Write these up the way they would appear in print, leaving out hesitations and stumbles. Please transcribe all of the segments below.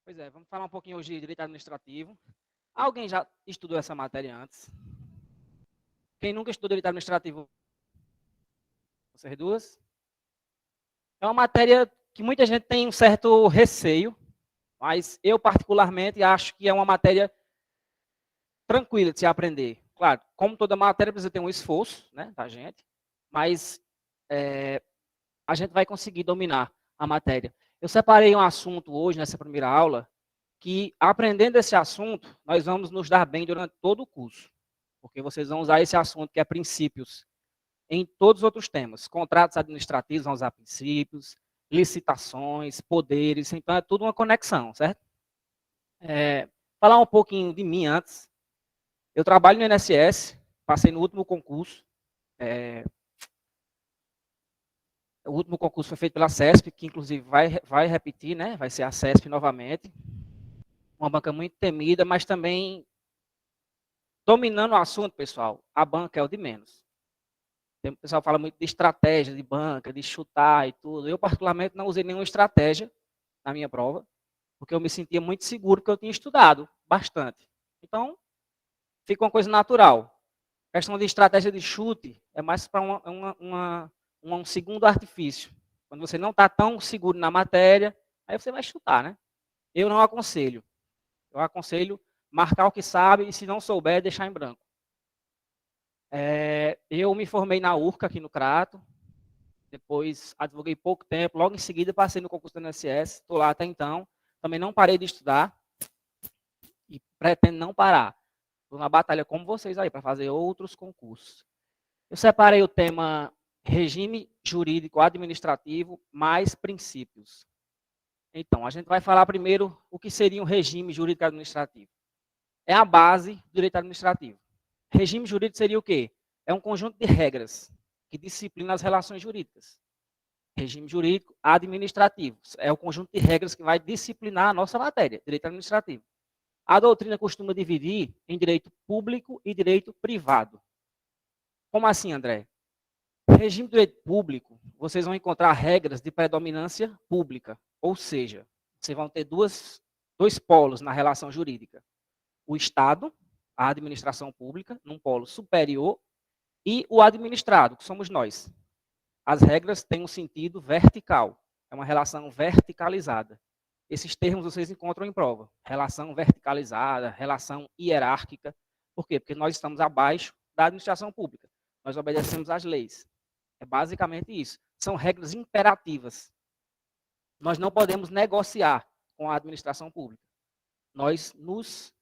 Pois é, vamos falar um pouquinho hoje de direito administrativo. Alguém já estudou essa matéria antes? Quem nunca estudou direito administrativo? Vocês duas? É uma matéria que muita gente tem um certo receio, mas eu particularmente acho que é uma matéria tranquila de se aprender. Claro, como toda matéria precisa ter um esforço, né, da gente, mas a gente vai conseguir dominar a matéria. Eu separei um assunto hoje, nessa primeira aula, que aprendendo esse assunto, nós vamos nos dar bem durante todo o curso. Porque vocês vão usar esse assunto, que é princípios, em todos os outros temas. Contratos administrativos vão usar princípios, licitações, poderes, então é tudo uma conexão, certo? Falar um pouquinho de mim antes. Eu trabalho no INSS, passei no último concurso. O último concurso foi feito pela CESP, que inclusive vai repetir, né? Vai ser a CESP novamente. Uma banca muito temida, mas também dominando o assunto, pessoal, a banca é o de menos. O pessoal fala muito de estratégia de banca, de chutar e tudo. Eu, particularmente, não usei nenhuma estratégia na minha prova, porque eu me sentia muito seguro, porque eu tinha estudado bastante. Então, fica uma coisa natural. A questão de estratégia de chute é mais para um segundo artifício. Quando você não está tão seguro na matéria, aí você vai chutar, né? Eu não aconselho. Eu aconselho marcar o que sabe e, se não souber, deixar em branco. Eu me formei na URCA, aqui no Crato. Depois advoguei pouco tempo. Logo em seguida, passei no concurso do INSS. Estou lá até então. Também não parei de estudar. E pretendo não parar. Estou na batalha como vocês aí, para fazer outros concursos. Eu separei o tema regime jurídico administrativo mais princípios. Então, a gente vai falar primeiro o que seria um regime jurídico administrativo. É a base do direito administrativo. Regime jurídico seria o quê? É um conjunto de regras que disciplina as relações jurídicas. Regime jurídico administrativo é o conjunto de regras que vai disciplinar a nossa matéria, direito administrativo. A doutrina costuma dividir em direito público e direito privado. Como assim, André? Regime de direito público, vocês vão encontrar regras de predominância pública, ou seja, vocês vão ter dois polos na relação jurídica. O Estado, a administração pública, num polo superior, e o administrado, que somos nós. As regras têm um sentido vertical, é uma relação verticalizada. Esses termos vocês encontram em prova. Relação verticalizada, relação hierárquica. Por quê? Porque nós estamos abaixo da administração pública. Nós obedecemos às leis. É basicamente isso. São regras imperativas. Nós não podemos negociar com a administração pública. Nós nos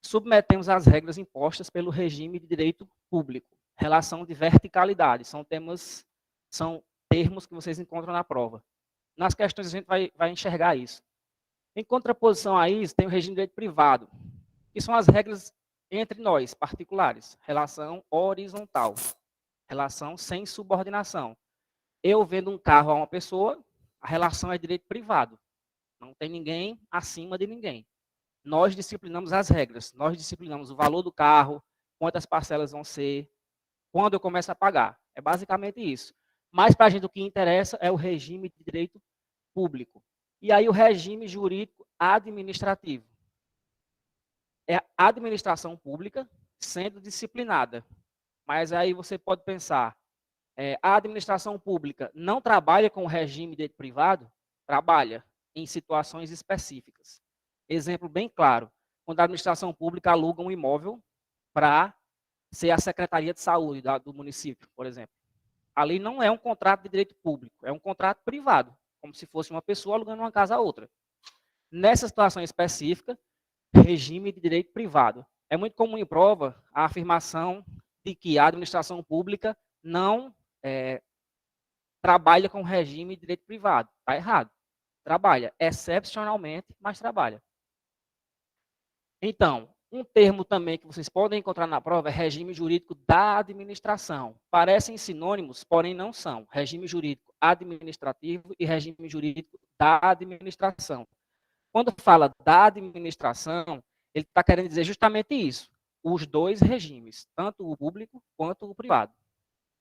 submetemos às regras impostas pelo regime de direito público. Relação de verticalidade. São termos que vocês encontram na prova. Nas questões a gente vai enxergar isso. Em contraposição a isso, tem o regime de direito privado, que são as regras entre nós, particulares. Relação horizontal. Relação sem subordinação. Eu vendo um carro a uma pessoa, a relação é direito privado. Não tem ninguém acima de ninguém. Nós disciplinamos as regras. Nós disciplinamos o valor do carro, quantas parcelas vão ser, quando eu começo a pagar. É basicamente isso. Mas para a gente o que interessa é o regime de direito público. E aí o regime jurídico administrativo. É a administração pública sendo disciplinada. Mas aí você pode pensar, a administração pública não trabalha com o regime de direito privado? Trabalha em situações específicas. Exemplo bem claro, quando a administração pública aluga um imóvel para ser a Secretaria de Saúde do município, por exemplo. Ali não é um contrato de direito público, é um contrato privado, como se fosse uma pessoa alugando uma casa a outra. Nessa situação específica, regime de direito privado. É muito comum em prova a afirmação de que a administração pública não trabalha com regime de direito privado. Está errado. Trabalha excepcionalmente, mas trabalha. Então, um termo também que vocês podem encontrar na prova é regime jurídico da administração. Parecem sinônimos, porém não são. Regime jurídico administrativo e regime jurídico da administração. Quando fala da administração, ele está querendo dizer justamente isso. os dois regimes, tanto o público quanto o privado.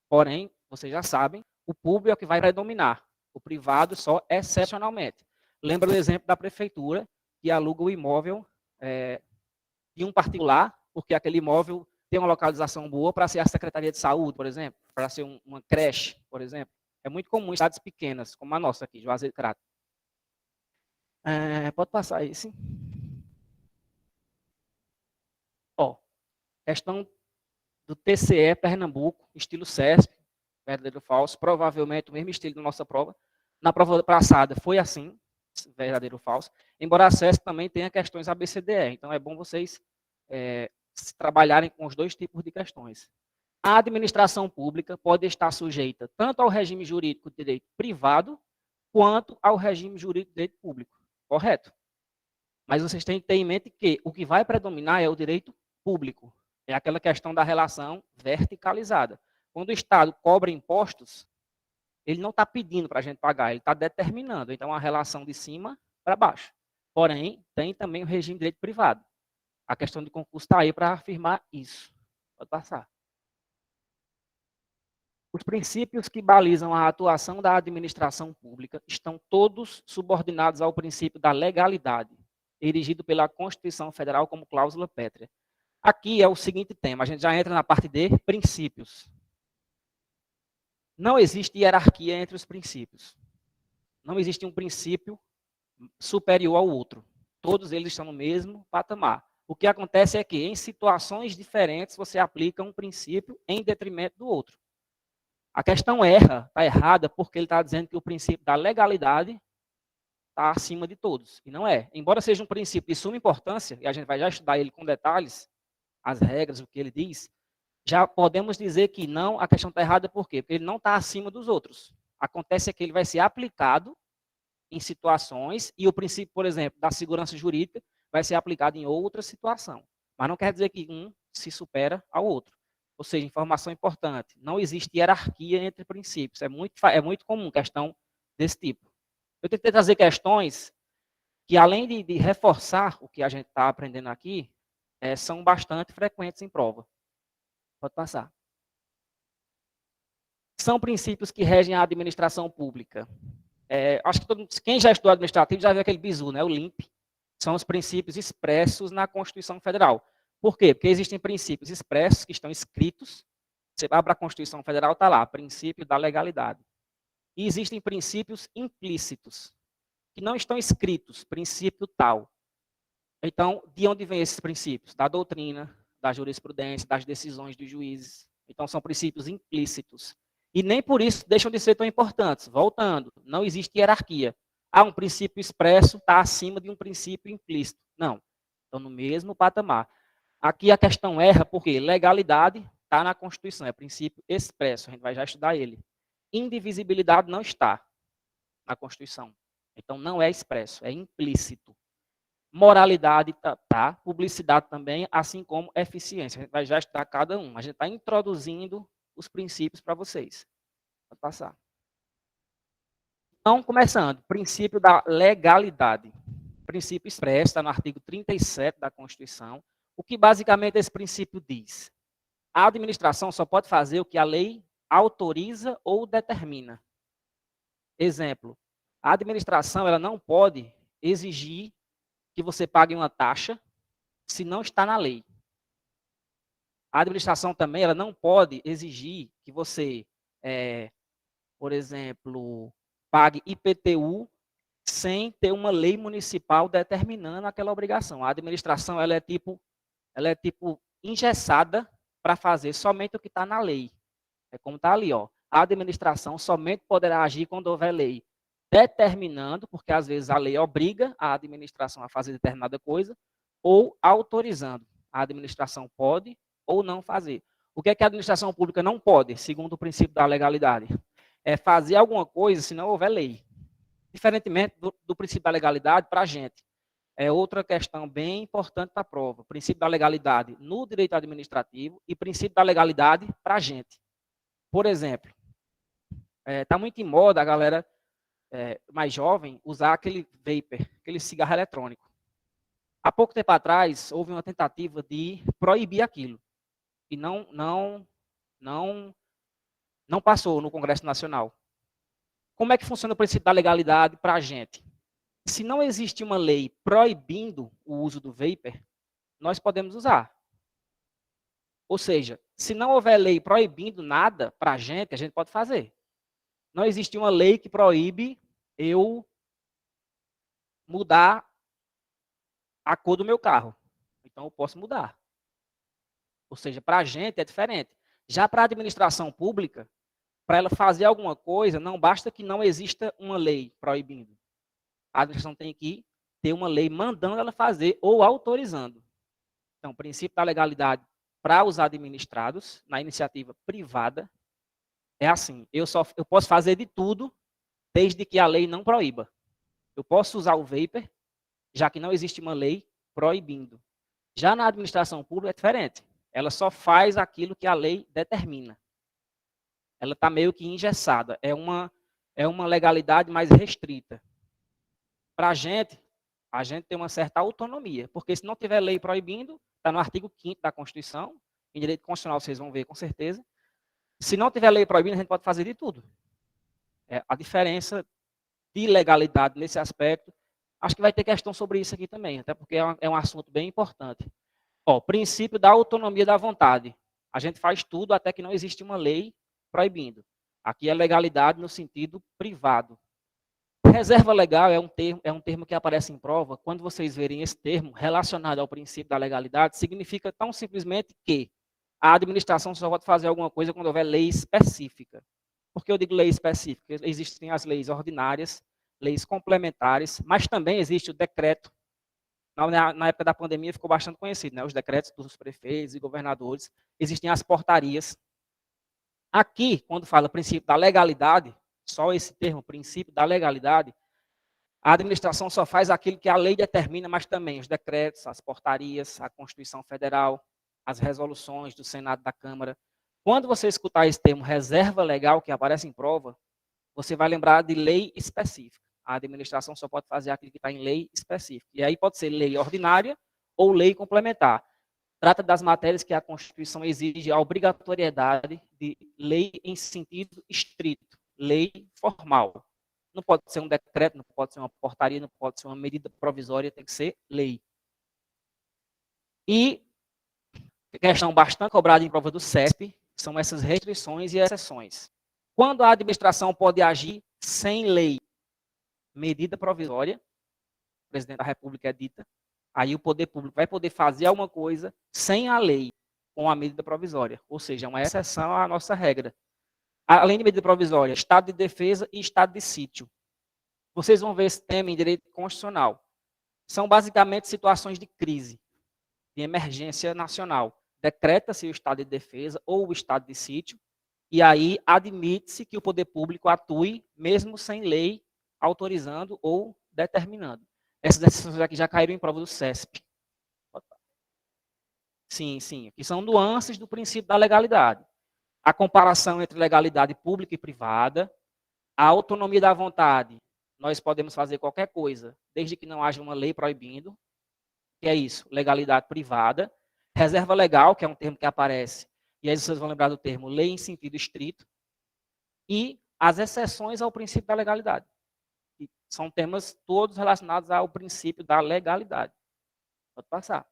Porém, vocês já sabem, o público é o que vai predominar, o privado só excepcionalmente. Lembra do exemplo da prefeitura, que aluga o imóvel de um particular, porque aquele imóvel tem uma localização boa para ser a Secretaria de Saúde, por exemplo, para ser uma creche, por exemplo. É muito comum em cidades pequenas, como a nossa aqui, Juazeiro de Crato. Pode passar aí, sim. Ó, questão do TCE Pernambuco, estilo CESP, verdadeiro ou falso, provavelmente o mesmo estilo da nossa prova. Na prova passada foi assim, verdadeiro ou falso, embora a CESP também tenha questões ABCDE, então é bom vocês trabalharem com os dois tipos de questões. A administração pública pode estar sujeita tanto ao regime jurídico de direito privado, quanto ao regime jurídico de direito público, correto? Mas vocês têm que ter em mente que o que vai predominar é o direito público. É aquela questão da relação verticalizada. Quando o Estado cobra impostos, ele não está pedindo para a gente pagar, ele está determinando. Então, a relação de cima para baixo. Porém, tem também o regime de direito privado. A questão de concurso está aí para afirmar isso. Pode passar. Os princípios que balizam a atuação da administração pública estão todos subordinados ao princípio da legalidade, erigido pela Constituição Federal como cláusula pétrea. Aqui é o seguinte tema, a gente já entra na parte de princípios. Não existe hierarquia entre os princípios. Não existe um princípio superior ao outro. Todos eles estão no mesmo patamar. O que acontece é que, em situações diferentes, você aplica um princípio em detrimento do outro. A questão está errada, porque ele está dizendo que o princípio da legalidade está acima de todos. E não é. Embora seja um princípio de suma importância, e a gente vai já estudar ele com detalhes, as regras, o que ele diz, já podemos dizer que não, a questão está errada por quê? Porque ele não está acima dos outros. Acontece que ele vai ser aplicado em situações, e o princípio, por exemplo, da segurança jurídica vai ser aplicado em outra situação. Mas não quer dizer que um se supera ao outro. Ou seja, informação importante, não existe hierarquia entre princípios. É muito comum questão desse tipo. Eu tentei trazer questões que, além de reforçar o que a gente está aprendendo aqui, são bastante frequentes em prova. Pode passar. São princípios que regem a administração pública. Acho que quem já estudou administrativo já viu aquele bizu, né? O LIMP. São os princípios expressos na Constituição Federal. Por quê? Porque existem princípios expressos que estão escritos. Você vai para a Constituição Federal, está lá, princípio da legalidade. E existem princípios implícitos, que não estão escritos, princípio tal. Então, de onde vêm esses princípios? Da doutrina, da jurisprudência, das decisões dos juízes. Então, são princípios implícitos. E nem por isso deixam de ser tão importantes. Voltando, não existe hierarquia. Um princípio expresso está acima de um princípio implícito. Não, estão no mesmo patamar. Aqui a questão erra porque legalidade está na Constituição, é princípio expresso, a gente vai já estudar ele. Indivisibilidade não está na Constituição. Então, não é expresso, é implícito. Moralidade tá, publicidade também, assim como eficiência. A gente vai já estudar cada um. A gente está introduzindo os princípios para vocês. Pode passar. Então, começando, princípio da legalidade. Princípio expresso, está no artigo 37 da Constituição. O que basicamente esse princípio diz? A administração só pode fazer o que a lei autoriza ou determina. Exemplo, a administração ela não pode exigir que você pague uma taxa se não está na lei. A administração também ela não pode exigir que você, por exemplo, pague IPTU sem ter uma lei municipal determinando aquela obrigação. A administração ela é tipo engessada para fazer somente o que está na lei. É como está ali, ó. A administração somente poderá agir quando houver lei determinando, porque às vezes a lei obriga a administração a fazer determinada coisa, ou autorizando. A administração pode ou não fazer. O que é que a administração pública não pode, segundo o princípio da legalidade? É fazer alguma coisa se não houver lei. Diferentemente do princípio da legalidade para a gente. É outra questão bem importante para a prova. O princípio da legalidade no direito administrativo e princípio da legalidade para a gente. Por exemplo, está muito em moda a galera mais jovem usar aquele vapor, aquele cigarro eletrônico. Há pouco tempo atrás, houve uma tentativa de proibir aquilo. E não passou no Congresso Nacional. Como é que funciona o princípio da legalidade para a gente? Se não existe uma lei proibindo o uso do vapor, nós podemos usar. Ou seja, se não houver lei proibindo nada para a gente pode fazer. Não existe uma lei que proíbe eu mudar a cor do meu carro. Então, eu posso mudar. Ou seja, para a gente é diferente. Já para a administração pública, para ela fazer alguma coisa, não basta que não exista uma lei proibindo. A administração tem que ter uma lei mandando ela fazer ou autorizando. Então, o princípio da legalidade para os administrados na iniciativa privada é assim: eu posso fazer de tudo desde que a lei não proíba. Eu posso usar o vapor, já que não existe uma lei proibindo. Já na administração pública é diferente. Ela só faz aquilo que a lei determina. Ela está meio que engessada. É uma legalidade mais restrita. Para a gente tem uma certa autonomia. Porque se não tiver lei proibindo, está no artigo 5º da Constituição, em direito constitucional vocês vão ver com certeza. Se não tiver lei proibindo, a gente pode fazer de tudo. A diferença de legalidade nesse aspecto, acho que vai ter questão sobre isso aqui também, até porque é um assunto bem importante. Princípio da autonomia da vontade. A gente faz tudo até que não existe uma lei proibindo. Aqui é legalidade no sentido privado. Reserva legal é um termo que aparece em prova. Quando vocês verem esse termo relacionado ao princípio da legalidade, significa tão simplesmente que a administração só pode fazer alguma coisa quando houver lei específica. Por que eu digo lei específica? Existem as leis ordinárias, leis complementares, mas também existe o decreto. Na época da pandemia ficou bastante conhecido, né? Os decretos dos prefeitos e governadores. Existem as portarias. Aqui, quando fala princípio da legalidade, só esse termo, princípio da legalidade, a administração só faz aquilo que a lei determina, mas também os decretos, as portarias, a Constituição Federal, as resoluções do Senado e da Câmara. Quando você escutar esse termo reserva legal, que aparece em prova, você vai lembrar de lei específica. A administração só pode fazer aquilo que está em lei específica. E aí pode ser lei ordinária ou lei complementar. Trata das matérias que a Constituição exige a obrigatoriedade de lei em sentido estrito, lei formal. Não pode ser um decreto, não pode ser uma portaria, não pode ser uma medida provisória, tem que ser lei. E questão bastante cobrada em prova do CESP são essas restrições e exceções. Quando a administração pode agir sem lei, medida provisória, o presidente da República edita, aí o poder público vai poder fazer alguma coisa sem a lei, com a medida provisória. Ou seja, é uma exceção à nossa regra. Além de medida provisória, estado de defesa e estado de sítio. Vocês vão ver esse tema em direito constitucional. São basicamente situações de crise, de emergência nacional. Decreta-se o estado de defesa ou o estado de sítio, e aí admite-se que o poder público atue mesmo sem lei autorizando ou determinando. Essas decisões aqui já caíram em prova do CESP. Sim, sim. Aqui são nuances do princípio da legalidade. A comparação entre legalidade pública e privada, a autonomia da vontade. Nós podemos fazer qualquer coisa, desde que não haja uma lei proibindo. Que é isso? Legalidade privada. Reserva legal, que é um termo que aparece. E aí vocês vão lembrar do termo lei em sentido estrito. E as exceções ao princípio da legalidade. E são temas todos relacionados ao princípio da legalidade. Pode passar.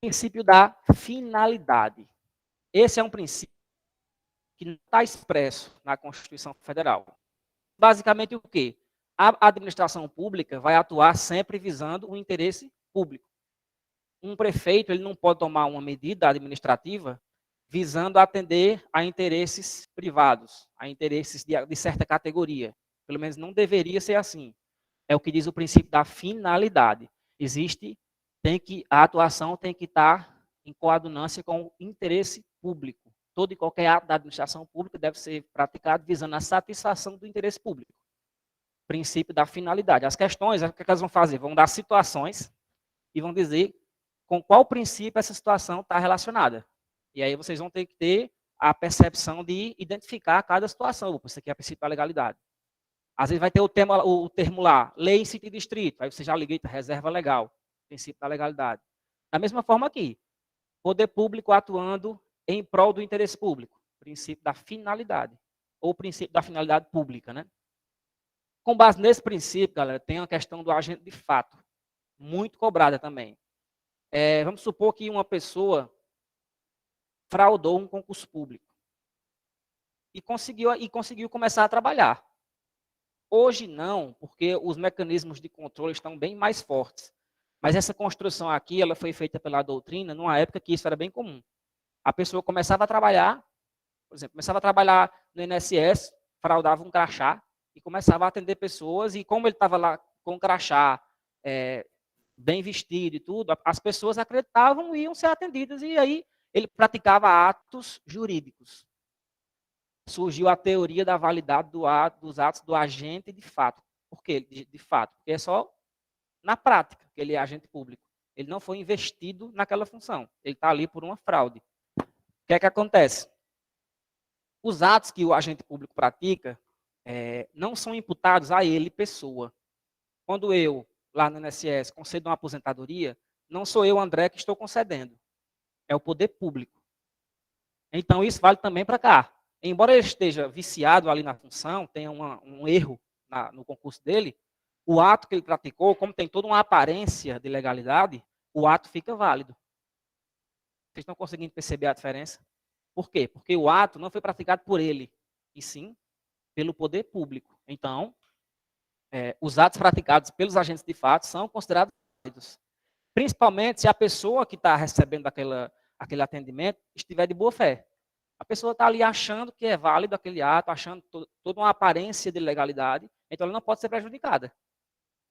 Princípio da finalidade. Esse é um princípio que não está expresso na Constituição Federal. Basicamente o quê? A administração pública vai atuar sempre visando o interesse público. Um prefeito ele não pode tomar uma medida administrativa visando atender a interesses privados, a interesses de certa categoria. Pelo menos não deveria ser assim. É o que diz o princípio da finalidade. A atuação tem que estar em coadunância com o interesse público. Todo e qualquer ato da administração pública deve ser praticado visando a satisfação do interesse público. Princípio da finalidade. As questões, o que elas vão fazer? Vão dar situações e vão dizer com qual princípio essa situação está relacionada. E aí vocês vão ter que ter a percepção de identificar cada situação. Isso aqui é o princípio da legalidade. Às vezes vai ter o termo lá, lei em sentido estrito. Aí você já liga, reserva legal. princípio da legalidade. Da mesma forma aqui, poder público atuando em prol do interesse público, princípio da finalidade, ou princípio da finalidade pública, né? Com base nesse princípio, galera, tem a questão do agente de fato, muito cobrada também. Vamos supor que uma pessoa fraudou um concurso público e conseguiu começar a trabalhar. Hoje não, porque os mecanismos de controle estão bem mais fortes. Mas essa construção aqui, ela foi feita pela doutrina numa época que isso era bem comum. A pessoa começava a trabalhar, por exemplo, começava a trabalhar no INSS, fraudava um crachá e começava a atender pessoas, e como ele estava lá com o crachá, bem vestido e tudo, as pessoas acreditavam e iam ser atendidas, e aí ele praticava atos jurídicos. Surgiu a teoria da validade dos atos do agente de fato. Por quê? De fato, porque é só na prática que ele é agente público. Ele não foi investido naquela função. Ele está ali por uma fraude. O que é que acontece? Os atos que o agente público pratica não são imputados a ele, pessoa. Quando eu, lá no INSS, concedo uma aposentadoria, não sou eu, André, que estou concedendo. É o poder público. Então, isso vale também para cá. Embora ele esteja viciado ali na função, tenha um erro no concurso dele, o ato que ele praticou, como tem toda uma aparência de legalidade, o ato fica válido. Vocês estão conseguindo perceber a diferença? Por quê? Porque o ato não foi praticado por ele, e sim pelo poder público. Então, os atos praticados pelos agentes de fato são considerados válidos. Principalmente se a pessoa que está recebendo aquele atendimento estiver de boa fé. A pessoa está ali achando que é válido aquele ato, achando toda uma aparência de legalidade, então ela não pode ser prejudicada.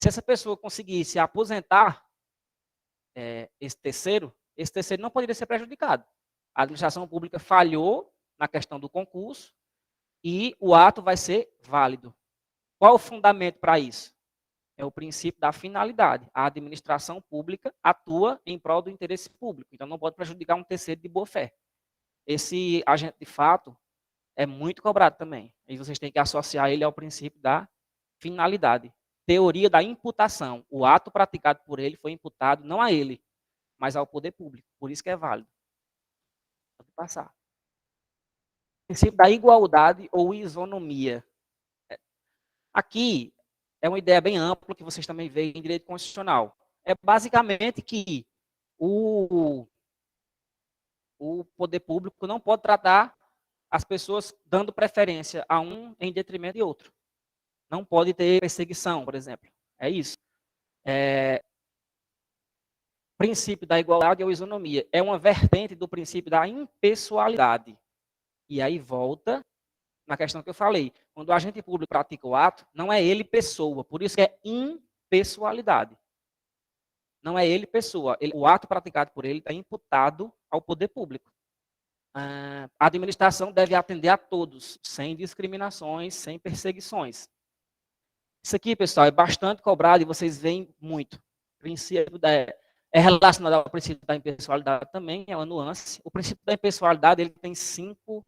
Se essa pessoa conseguisse aposentar esse terceiro não poderia ser prejudicado. A administração pública falhou na questão do concurso e o ato vai ser válido. Qual o fundamento para isso? É o princípio da finalidade. A administração pública atua em prol do interesse público, então não pode prejudicar um terceiro de boa fé. Esse agente de fato é muito cobrado também. E vocês têm que associar ele ao princípio da finalidade. Teoria da imputação. O ato praticado por ele foi imputado não a ele, mas ao poder público. Por isso que é válido. Pode passar. Princípio da igualdade ou isonomia. Aqui é uma ideia bem ampla que vocês também veem em direito constitucional. É basicamente que o poder público não pode tratar as pessoas dando preferência a um em detrimento de outro. Não pode ter perseguição, por exemplo. É isso. Princípio da igualdade ou isonomia. É uma vertente do princípio da impessoalidade. E aí volta na questão que eu falei. Quando o agente público pratica o ato, não é ele pessoa. Por isso que é impessoalidade. Não é ele pessoa. O ato praticado por ele está imputado ao poder público. A administração deve atender a todos, sem discriminações, sem perseguições. Isso aqui, pessoal, é bastante cobrado e vocês veem muito. Princípio é relacionado ao princípio da impessoalidade também, é uma nuance. O princípio da impessoalidade ele tem 5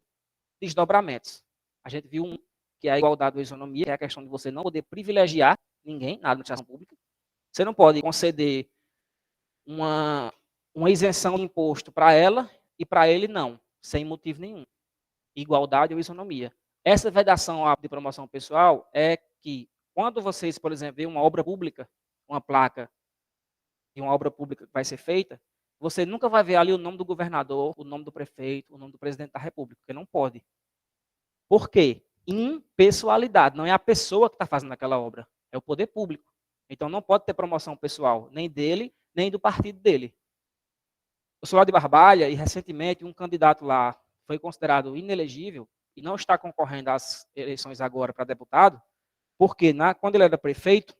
desdobramentos. A gente viu um, que é a igualdade ou isonomia, que é a questão de você não poder privilegiar ninguém na administração pública. Você não pode conceder uma isenção de imposto para ela e para ele não, sem motivo nenhum. Igualdade ou isonomia. Essa vedação de promoção pessoal é que quando vocês, por exemplo, veem uma obra pública, uma placa de uma obra pública que vai ser feita, você nunca vai ver ali o nome do governador, o nome do prefeito, o nome do presidente da república, porque não pode. Por quê? Impessoalidade, não é a pessoa que está fazendo aquela obra, é o poder público. Então não pode ter promoção pessoal, nem dele, nem do partido dele. Eu sou lá de Barbalha e recentemente um candidato lá foi considerado inelegível e não está concorrendo às eleições agora para deputado, porque quando ele era prefeito,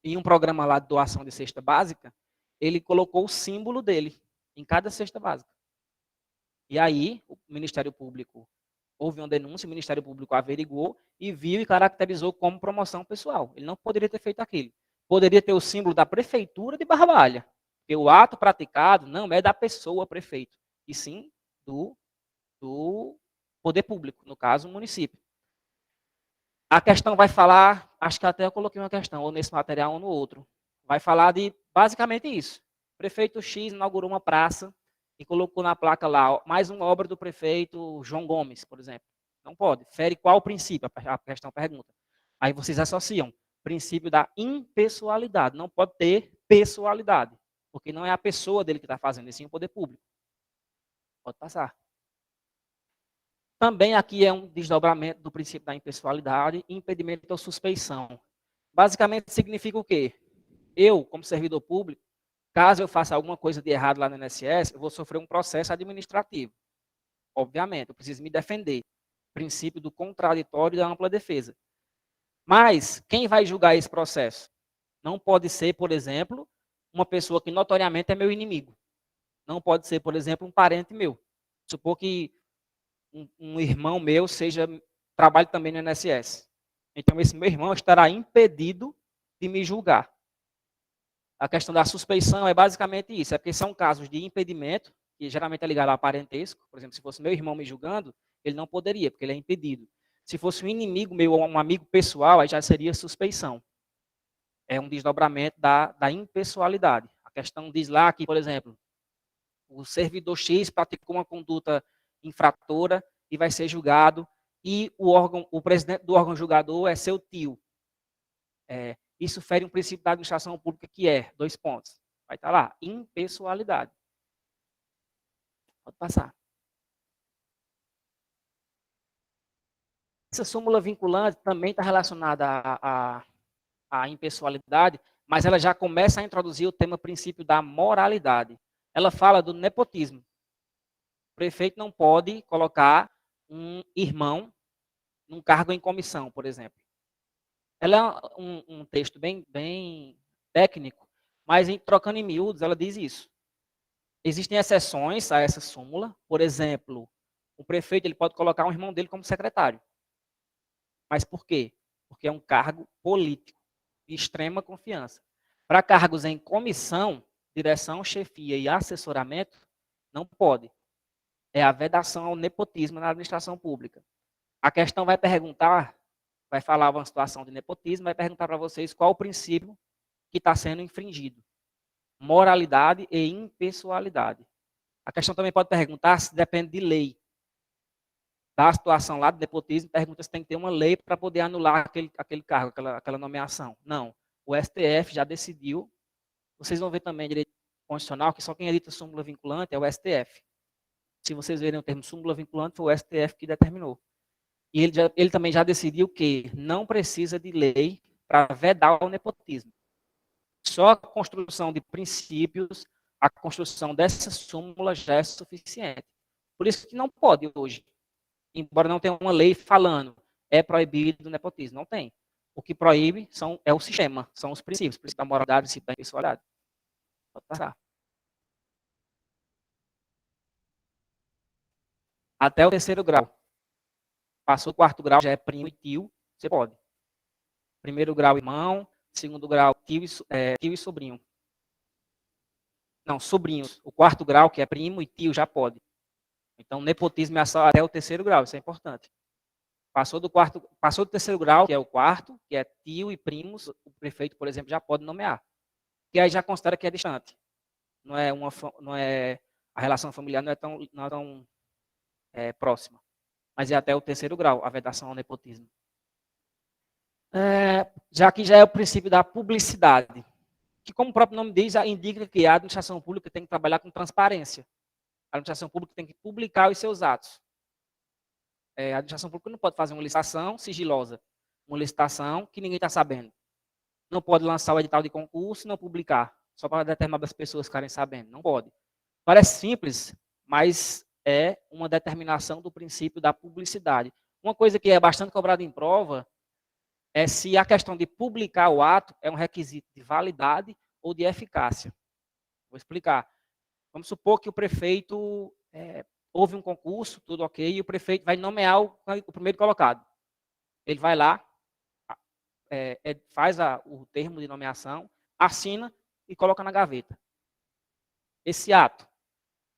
em um programa lá de doação de cesta básica, ele colocou o símbolo dele em cada cesta básica. E aí o Ministério Público houve uma denúncia, o Ministério Público averiguou e viu e caracterizou como promoção pessoal. Ele não poderia ter feito aquilo. Poderia ter o símbolo da prefeitura de Barbalha, porque o ato praticado não é da pessoa prefeito, e sim do poder público, no caso, o município. A questão vai falar, acho que até eu coloquei uma questão, ou nesse material ou no outro. vai falar de basicamente isso. O prefeito X inaugurou uma praça e colocou na placa lá, mais uma obra do prefeito João Gomes, por exemplo. Não pode. Fere qual princípio? A questão pergunta. Aí vocês associam princípio da impessoalidade. Não pode ter pessoalidade, porque não é a pessoa dele que está fazendo, e sim o poder público. Pode passar. Também aqui é um desdobramento do princípio da impessoalidade, impedimento ou suspeição. Basicamente significa o quê? Eu, como servidor público, caso eu faça alguma coisa de errado lá no INSS, eu vou sofrer um processo administrativo. Obviamente, eu preciso me defender. Princípio do contraditório e da ampla defesa. Mas quem vai julgar esse processo? Não pode ser, por exemplo, uma pessoa que notoriamente é meu inimigo. Não pode ser, por exemplo, um parente meu. Supor que um irmão meu trabalhe também no INSS. Então, esse meu irmão estará impedido de me julgar. A questão da suspeição é basicamente isso, é porque são casos de impedimento, que geralmente é ligado a parentesco. Por exemplo, se fosse meu irmão me julgando, ele não poderia, porque ele é impedido. Se fosse um inimigo meu ou um amigo pessoal, aí já seria suspeição. É um desdobramento da impessoalidade. A questão diz lá que, por exemplo, o servidor X praticou uma conduta infratora e vai ser julgado, e o presidente do órgão julgador é seu tio. Isso fere um princípio da administração pública que é, 2 pontos. Vai estar lá, impessoalidade. Pode passar. Essa súmula vinculante também está relacionada à impessoalidade, mas ela já começa a introduzir o tema princípio da moralidade. Ela fala do nepotismo. O prefeito não pode colocar um irmão num cargo em comissão, por exemplo. Ela é um texto bem técnico, mas trocando em miúdos, ela diz isso. Existem exceções a essa súmula. Por exemplo, o prefeito ele pode colocar um irmão dele como secretário. Mas por quê? Porque é um cargo político de extrema confiança. Para cargos em comissão, direção, chefia e assessoramento, não pode. É a vedação ao nepotismo na administração pública. A questão vai perguntar, vai falar uma situação de nepotismo, vai perguntar para vocês qual o princípio que está sendo infringido. Moralidade e impessoalidade. A questão também pode perguntar se depende de lei. Da situação lá do nepotismo, pergunta se tem que ter uma lei para poder anular aquele cargo, aquela nomeação. Não. O STF já decidiu. Vocês vão ver também direito constitucional que só quem edita súmula vinculante é o STF. Se vocês verem o termo súmula vinculante, foi o STF que determinou. E ele também já decidiu que não precisa de lei para vedar o nepotismo. Só a construção de princípios, a construção dessa súmula já é suficiente. Por isso que não pode hoje, embora não tenha uma lei falando, é proibido o nepotismo. Não tem. O que proíbe é o sistema, são os princípios, princípio da moralidade, princípio da impessoalidade. Pode passar. Até o 3º grau. Passou o 4º grau, já é primo e tio, você pode. 1º grau, irmão. 2º grau, tio e sobrinho. Não, sobrinhos. O 4º grau, que é primo e tio, já pode. Então, nepotismo é só até o 3º grau, isso é importante. Passou do 3º grau, que é o 4º, que é tio e primos, o prefeito, por exemplo, já pode nomear. Que aí já considera que é distante. Não é a relação familiar não é tão próxima. Mas é até o 3º grau, a vedação ao nepotismo. Já que já é o princípio da publicidade, que como o próprio nome diz, indica que a administração pública tem que trabalhar com transparência. A administração pública tem que publicar os seus atos. A administração pública não pode fazer uma licitação sigilosa, uma licitação que ninguém está sabendo. Não pode lançar o edital de concurso e não publicar, só para determinadas pessoas ficarem sabendo. Não pode. Parece simples, mas é uma determinação do princípio da publicidade. Uma coisa que é bastante cobrada em prova é se a questão de publicar o ato é um requisito de validade ou de eficácia. Vou explicar. Vamos supor que o prefeito houve um concurso, tudo ok, e o prefeito vai nomear o primeiro colocado. Ele vai lá, faz o termo de nomeação, assina e coloca na gaveta. Esse ato,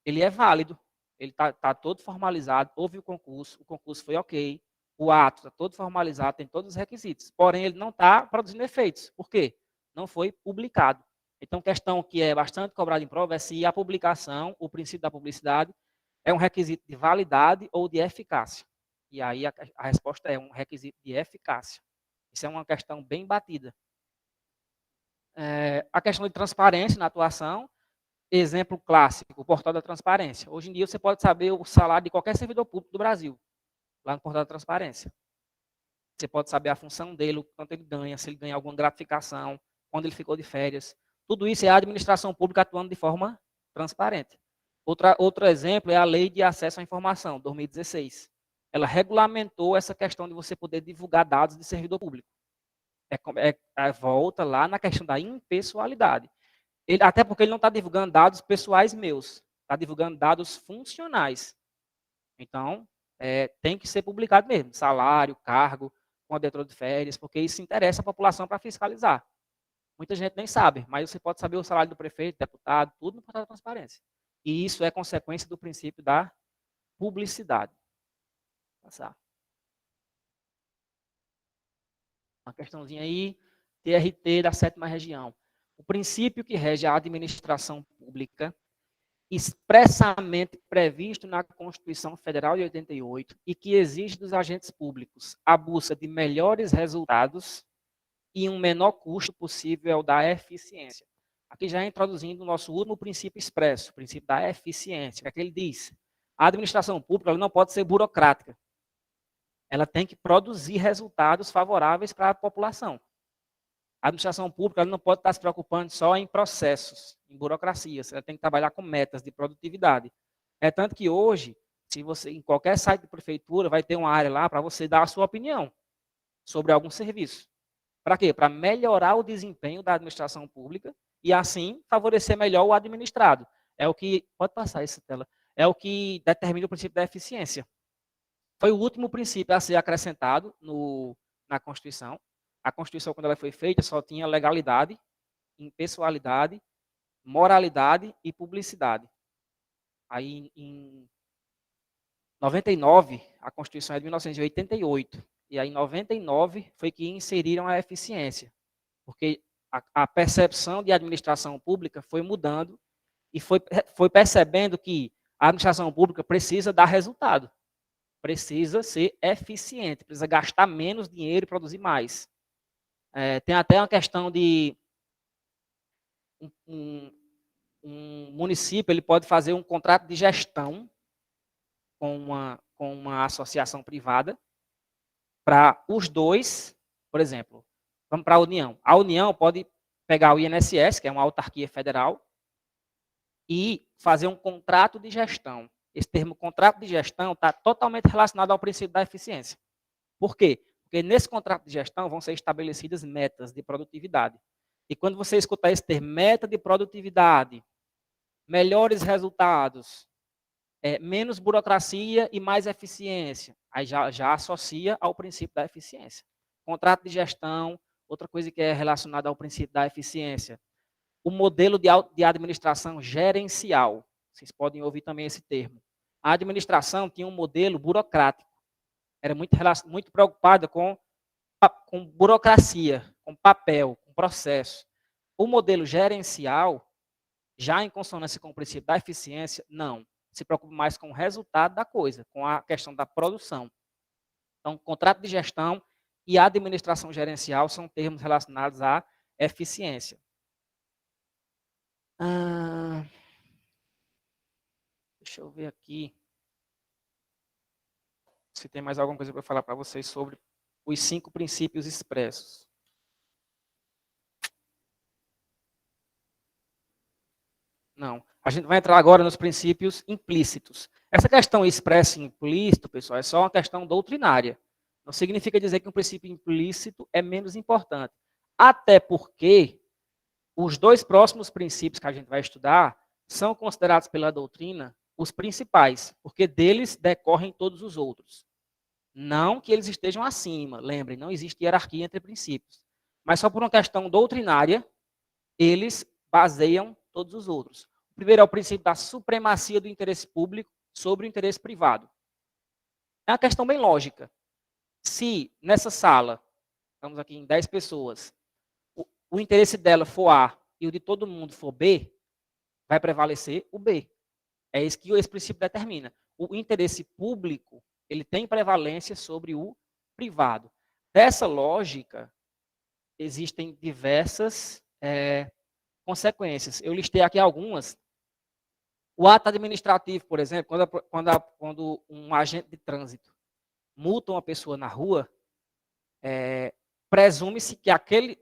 ele é válido, ele está todo formalizado, houve o concurso foi ok, o ato está todo formalizado, tem todos os requisitos, porém ele não está produzindo efeitos. Por quê? não foi publicado. Então, questão que é bastante cobrada em prova é se a publicação, o princípio da publicidade, é um requisito de validade ou de eficácia. E aí a resposta é um requisito de eficácia. Isso é uma questão bem batida. A questão de transparência na atuação, exemplo clássico, o portal da transparência. Hoje em dia você pode saber o salário de qualquer servidor público do Brasil, lá no portal da transparência. Você pode saber a função dele, o quanto ele ganha, se ele ganha alguma gratificação, quando ele ficou de férias. Tudo isso é a administração pública atuando de forma transparente. Outro exemplo é a Lei de Acesso à Informação, 2016. Ela regulamentou essa questão de você poder divulgar dados de servidor público. Volta lá na questão da impessoalidade. Até porque ele não está divulgando dados pessoais meus, está divulgando dados funcionais. Então, tem que ser publicado mesmo, salário, cargo, coordenador de férias, porque isso interessa a população para fiscalizar. Muita gente nem sabe, mas você pode saber o salário do prefeito, deputado, tudo no portal da transparência. E isso é consequência do princípio da publicidade. Passar. Uma questãozinha aí, TRT da 7ª região. O princípio que rege a administração pública, expressamente previsto na Constituição Federal de 88 e que exige dos agentes públicos a busca de melhores resultados e um menor custo possível é o da eficiência. Aqui já introduzindo o nosso último princípio expresso, o princípio da eficiência. O que ele diz? A administração pública ela não pode ser burocrática. Ela tem que produzir resultados favoráveis para a população. A administração pública ela não pode estar se preocupando só em processos, em burocracias. Ela tem que trabalhar com metas de produtividade. É tanto que hoje, se você em qualquer site de prefeitura, vai ter uma área lá para você dar a sua opinião sobre algum serviço. Para quê? Para melhorar o desempenho da administração pública e, assim, favorecer melhor o administrado. É o que... Pode passar essa tela. É o que determina o princípio da eficiência. Foi o último princípio a ser acrescentado na Constituição. A Constituição, quando ela foi feita, só tinha legalidade, impessoalidade, moralidade e publicidade. Aí, em 99, a Constituição é de 1988. E aí, em 99, foi que inseriram a eficiência. Porque a percepção de administração pública foi mudando e foi percebendo que a administração pública precisa dar resultado. Precisa ser eficiente, precisa gastar menos dinheiro e produzir mais. Tem até uma questão de um município ele pode fazer um contrato de gestão com uma associação privada para os dois, por exemplo, vamos para a União. A União pode pegar o INSS, que é uma autarquia federal, e fazer um contrato de gestão. Esse termo contrato de gestão está totalmente relacionado ao princípio da eficiência. Por quê? Porque nesse contrato de gestão vão ser estabelecidas metas de produtividade. E quando você escutar esse termo, meta de produtividade, melhores resultados, menos burocracia e mais eficiência, aí já associa ao princípio da eficiência. Contrato de gestão, outra coisa que é relacionada ao princípio da eficiência, o modelo de administração gerencial. Vocês podem ouvir também esse termo. A administração tinha um modelo burocrático. Era muito preocupada com burocracia, com papel, com processo. O modelo gerencial, já em consonância com o princípio da eficiência, não. Se preocupa mais com o resultado da coisa, com a questão da produção. Então, contrato de gestão e administração gerencial são termos relacionados à eficiência. Deixa eu ver aqui se tem mais alguma coisa para falar para vocês sobre os 5 princípios expressos. Não. A gente vai entrar agora nos princípios implícitos. Essa questão expresso e implícito, pessoal, é só uma questão doutrinária. Não significa dizer que um princípio implícito é menos importante. Até porque os 2 próximos princípios que a gente vai estudar são considerados pela doutrina os principais, porque deles decorrem todos os outros. Não que eles estejam acima, lembrem, não existe hierarquia entre princípios. Mas só por uma questão doutrinária, eles baseiam todos os outros. O primeiro é o princípio da supremacia do interesse público sobre o interesse privado. É uma questão bem lógica. Se nessa sala, estamos aqui em 10 pessoas, o interesse dela for A e o de todo mundo for B, vai prevalecer o B. É isso que esse princípio determina. O interesse público, ele tem prevalência sobre o privado. Dessa lógica, existem diversas consequências. Eu listei aqui algumas. O ato administrativo, por exemplo, quando um agente de trânsito multa uma pessoa na rua, presume-se que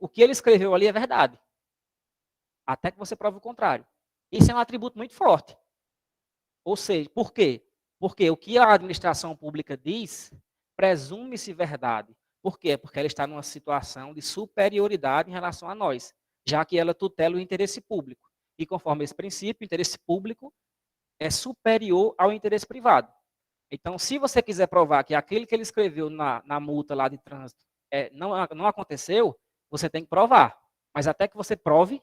o que ele escreveu ali é verdade, até que você prove o contrário. Isso é um atributo muito forte. Ou seja, por quê? Porque o que a administração pública diz, presume-se verdade. Por quê? Porque ela está numa situação de superioridade em relação a nós, já que ela tutela o interesse público. E conforme esse princípio, o interesse público é superior ao interesse privado. Então, se você quiser provar que aquele que ele escreveu na multa lá de trânsito não aconteceu, você tem que provar. Mas até que você prove,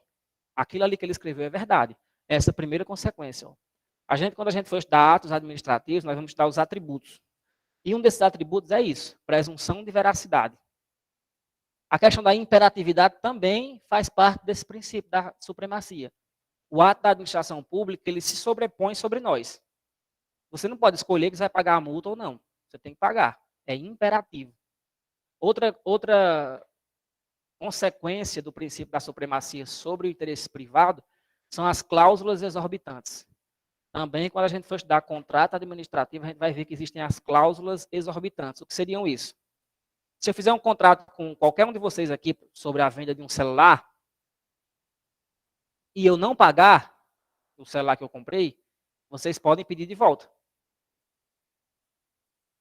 aquilo ali que ele escreveu é verdade. Essa é a primeira consequência. Ó. Quando a gente for estudar atos administrativos, nós vamos estudar os atributos. E um desses atributos é isso, presunção de veracidade. A questão da imperatividade também faz parte desse princípio da supremacia. O ato da administração pública, ele se sobrepõe sobre nós. Você não pode escolher que você vai pagar a multa ou não. Você tem que pagar. É imperativo. Outra consequência do princípio da supremacia sobre o interesse privado são as cláusulas exorbitantes. Também, quando a gente for estudar contrato administrativo, a gente vai ver que existem as cláusulas exorbitantes. O que seriam isso? Se eu fizer um contrato com qualquer um de vocês aqui sobre a venda de um celular, e eu não pagar o celular que eu comprei, vocês podem pedir de volta.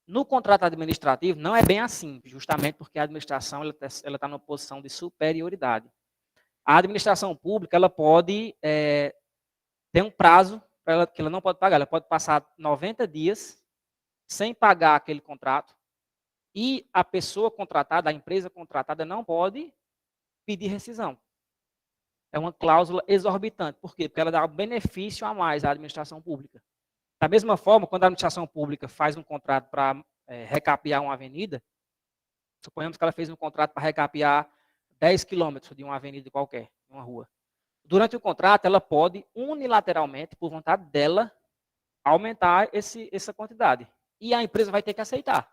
No contrato administrativo, não é bem assim, justamente porque a administração ela está numa posição de superioridade. A administração pública ela pode ter um prazo que ela não pode pagar. Ela pode passar 90 dias sem pagar aquele contrato e a pessoa contratada, a empresa contratada, não pode pedir rescisão. É uma cláusula exorbitante. Por quê? Porque ela dá um benefício a mais à administração pública. Da mesma forma, quando a administração pública faz um contrato para recapear uma avenida, suponhamos que ela fez um contrato para recapear 10 quilômetros de uma avenida qualquer, uma rua. Durante o contrato, ela pode unilateralmente, por vontade dela, aumentar essa quantidade. E a empresa vai ter que aceitar.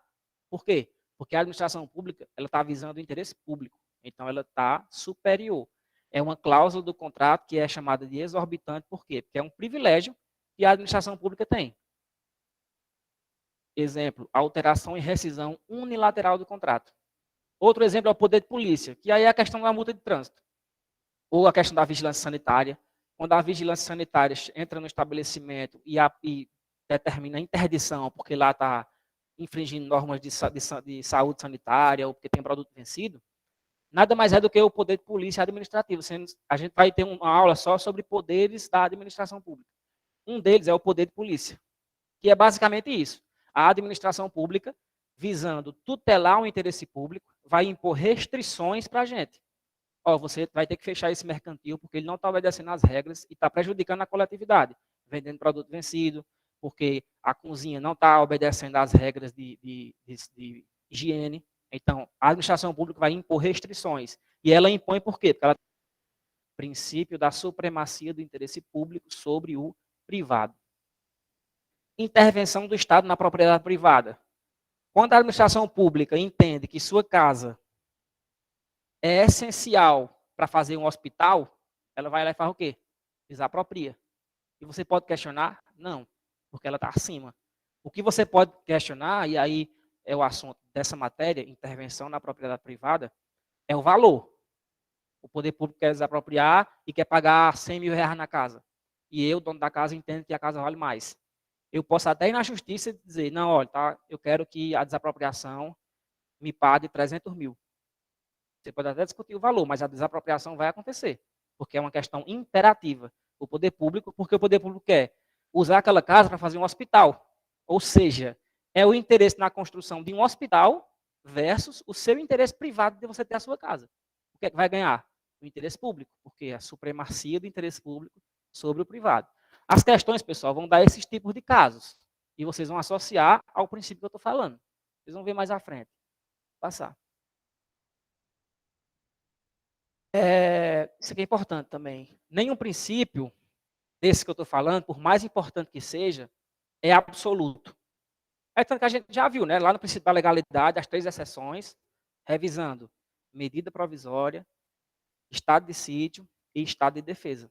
Por quê? Porque a administração pública ela está visando o interesse público. Então, ela está superior. É uma cláusula do contrato que é chamada de exorbitante. Por quê? Porque é um privilégio que a administração pública tem. Exemplo, alteração e rescisão unilateral do contrato. Outro exemplo é o poder de polícia, que aí é a questão da multa de trânsito. Ou a questão da vigilância sanitária. Quando a vigilância sanitária entra no estabelecimento e determina a interdição, porque lá está infringindo normas de saúde sanitária ou porque tem produto vencido, nada mais é do que o poder de polícia administrativo. A gente vai ter uma aula só sobre poderes da administração pública. Um deles é o poder de polícia, que é basicamente isso. A administração pública, visando tutelar o interesse público, vai impor restrições para a gente. Ó, você vai ter que fechar esse mercantil porque ele não está obedecendo às regras e está prejudicando a coletividade, vendendo produto vencido, porque a cozinha não está obedecendo às regras de higiene. Então, a administração pública vai impor restrições. E ela impõe por quê? Porque ela tem o princípio da supremacia do interesse público sobre o privado. Intervenção do Estado na propriedade privada. Quando a administração pública entende que sua casa é essencial para fazer um hospital, ela vai lá e faz o quê? Desapropria. E você pode questionar? Não, porque ela está acima. O que você pode questionar, e aí é o assunto dessa matéria, intervenção na propriedade privada, é o valor. O poder público quer desapropriar e quer pagar 100 mil reais na casa. E eu, dono da casa, entendo que a casa vale mais. Eu posso até ir na justiça e dizer, não, olha, tá, eu quero que a desapropriação me pague 300 mil. Você pode até discutir o valor, mas a desapropriação vai acontecer, porque é uma questão imperativa. O poder público, porque o poder público quer usar aquela casa para fazer um hospital. Ou seja, é o interesse na construção de um hospital versus o seu interesse privado de você ter a sua casa. O que é que vai ganhar? O interesse público, porque é a supremacia do interesse público sobre o privado. As questões, pessoal, vão dar esses tipos de casos. E vocês vão associar ao princípio que eu estou falando. Vocês vão ver mais à frente. Vou passar. Isso aqui é importante também. Nenhum princípio desse que eu estou falando, por mais importante que seja, é absoluto. É tanto que a gente já viu, né? Lá no princípio da legalidade, as 3 exceções, revisando medida provisória, estado de sítio e estado de defesa.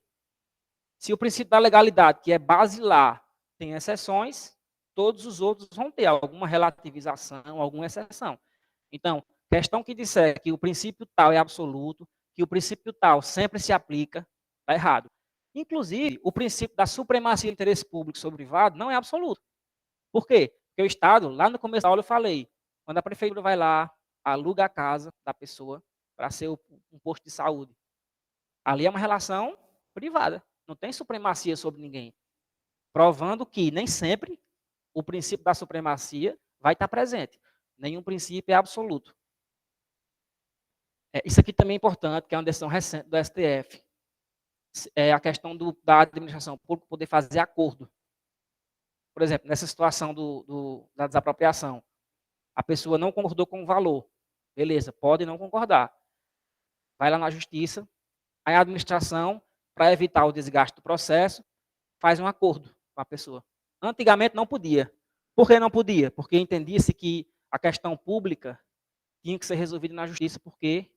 Se o princípio da legalidade, que é basilar, tem exceções, todos os outros vão ter alguma relativização, alguma exceção. Então, questão que disser que o princípio tal é absoluto, que o princípio tal sempre se aplica, está errado. Inclusive, o princípio da supremacia do interesse público sobre o privado não é absoluto. Por quê? Porque o Estado, lá no começo da aula eu falei, quando a prefeitura vai lá, aluga a casa da pessoa para ser um posto de saúde. Ali é uma relação privada, não tem supremacia sobre ninguém. Provando que nem sempre o princípio da supremacia vai estar presente. Nenhum princípio é absoluto. Isso aqui também é importante, que é uma decisão recente do STF. É a questão da administração pública poder fazer acordo. Por exemplo, nessa situação da desapropriação, a pessoa não concordou com o valor. Beleza, pode não concordar. Vai lá na justiça, aí a administração, para evitar o desgaste do processo, faz um acordo com a pessoa. Antigamente não podia. Por que não podia? Porque entendia-se que a questão pública tinha que ser resolvida na justiça, porque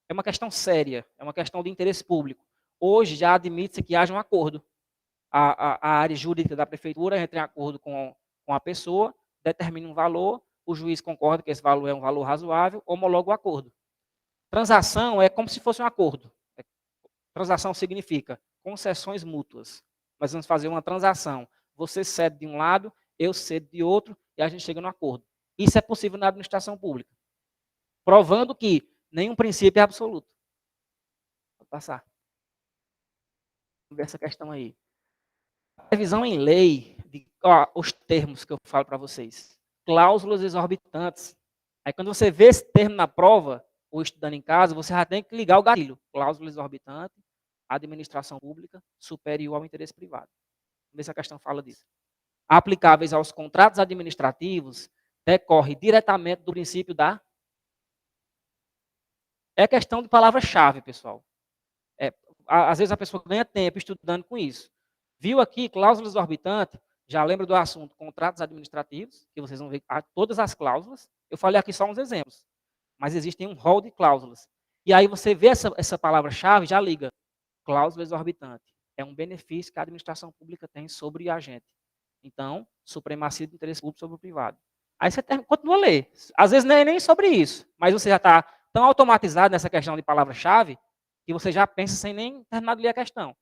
é uma questão séria, é uma questão de interesse público. Hoje já admite-se que haja um acordo. A área jurídica da prefeitura entra em acordo com a pessoa, determina um valor, o juiz concorda que esse valor é um valor razoável, homologa o acordo. Transação é como se fosse um acordo. Transação significa concessões mútuas. Nós vamos fazer uma transação. Você cede de um lado, eu cedo de outro, e a gente chega no acordo. Isso é possível na administração pública. Provando que nenhum princípio é absoluto. Vou passar. Vamos ver essa questão aí. Previsão em lei, os termos que eu falo para vocês. Cláusulas exorbitantes. Aí quando você vê esse termo na prova, ou estudando em casa, você já tem que ligar o gatilho. Cláusula exorbitante, administração pública, superior ao interesse privado. Vamos ver se a questão fala disso. Aplicáveis aos contratos administrativos, decorre diretamente do princípio da... É questão de palavra-chave, pessoal. Às vezes a pessoa ganha tempo estudando com isso. Viu aqui cláusulas exorbitantes? Já lembra do assunto contratos administrativos, que vocês vão ver todas as cláusulas. Eu falei aqui só uns exemplos, mas existem um rol de cláusulas. E aí você vê essa palavra-chave, já liga. Cláusula exorbitante. É um benefício que a administração pública tem sobre a gente. Então, supremacia do interesse público sobre o privado. Aí você continua a ler. Às vezes não é nem sobre isso, mas você já está tão automatizado nessa questão de palavra-chave que você já pensa sem nem terminar de ler a questão.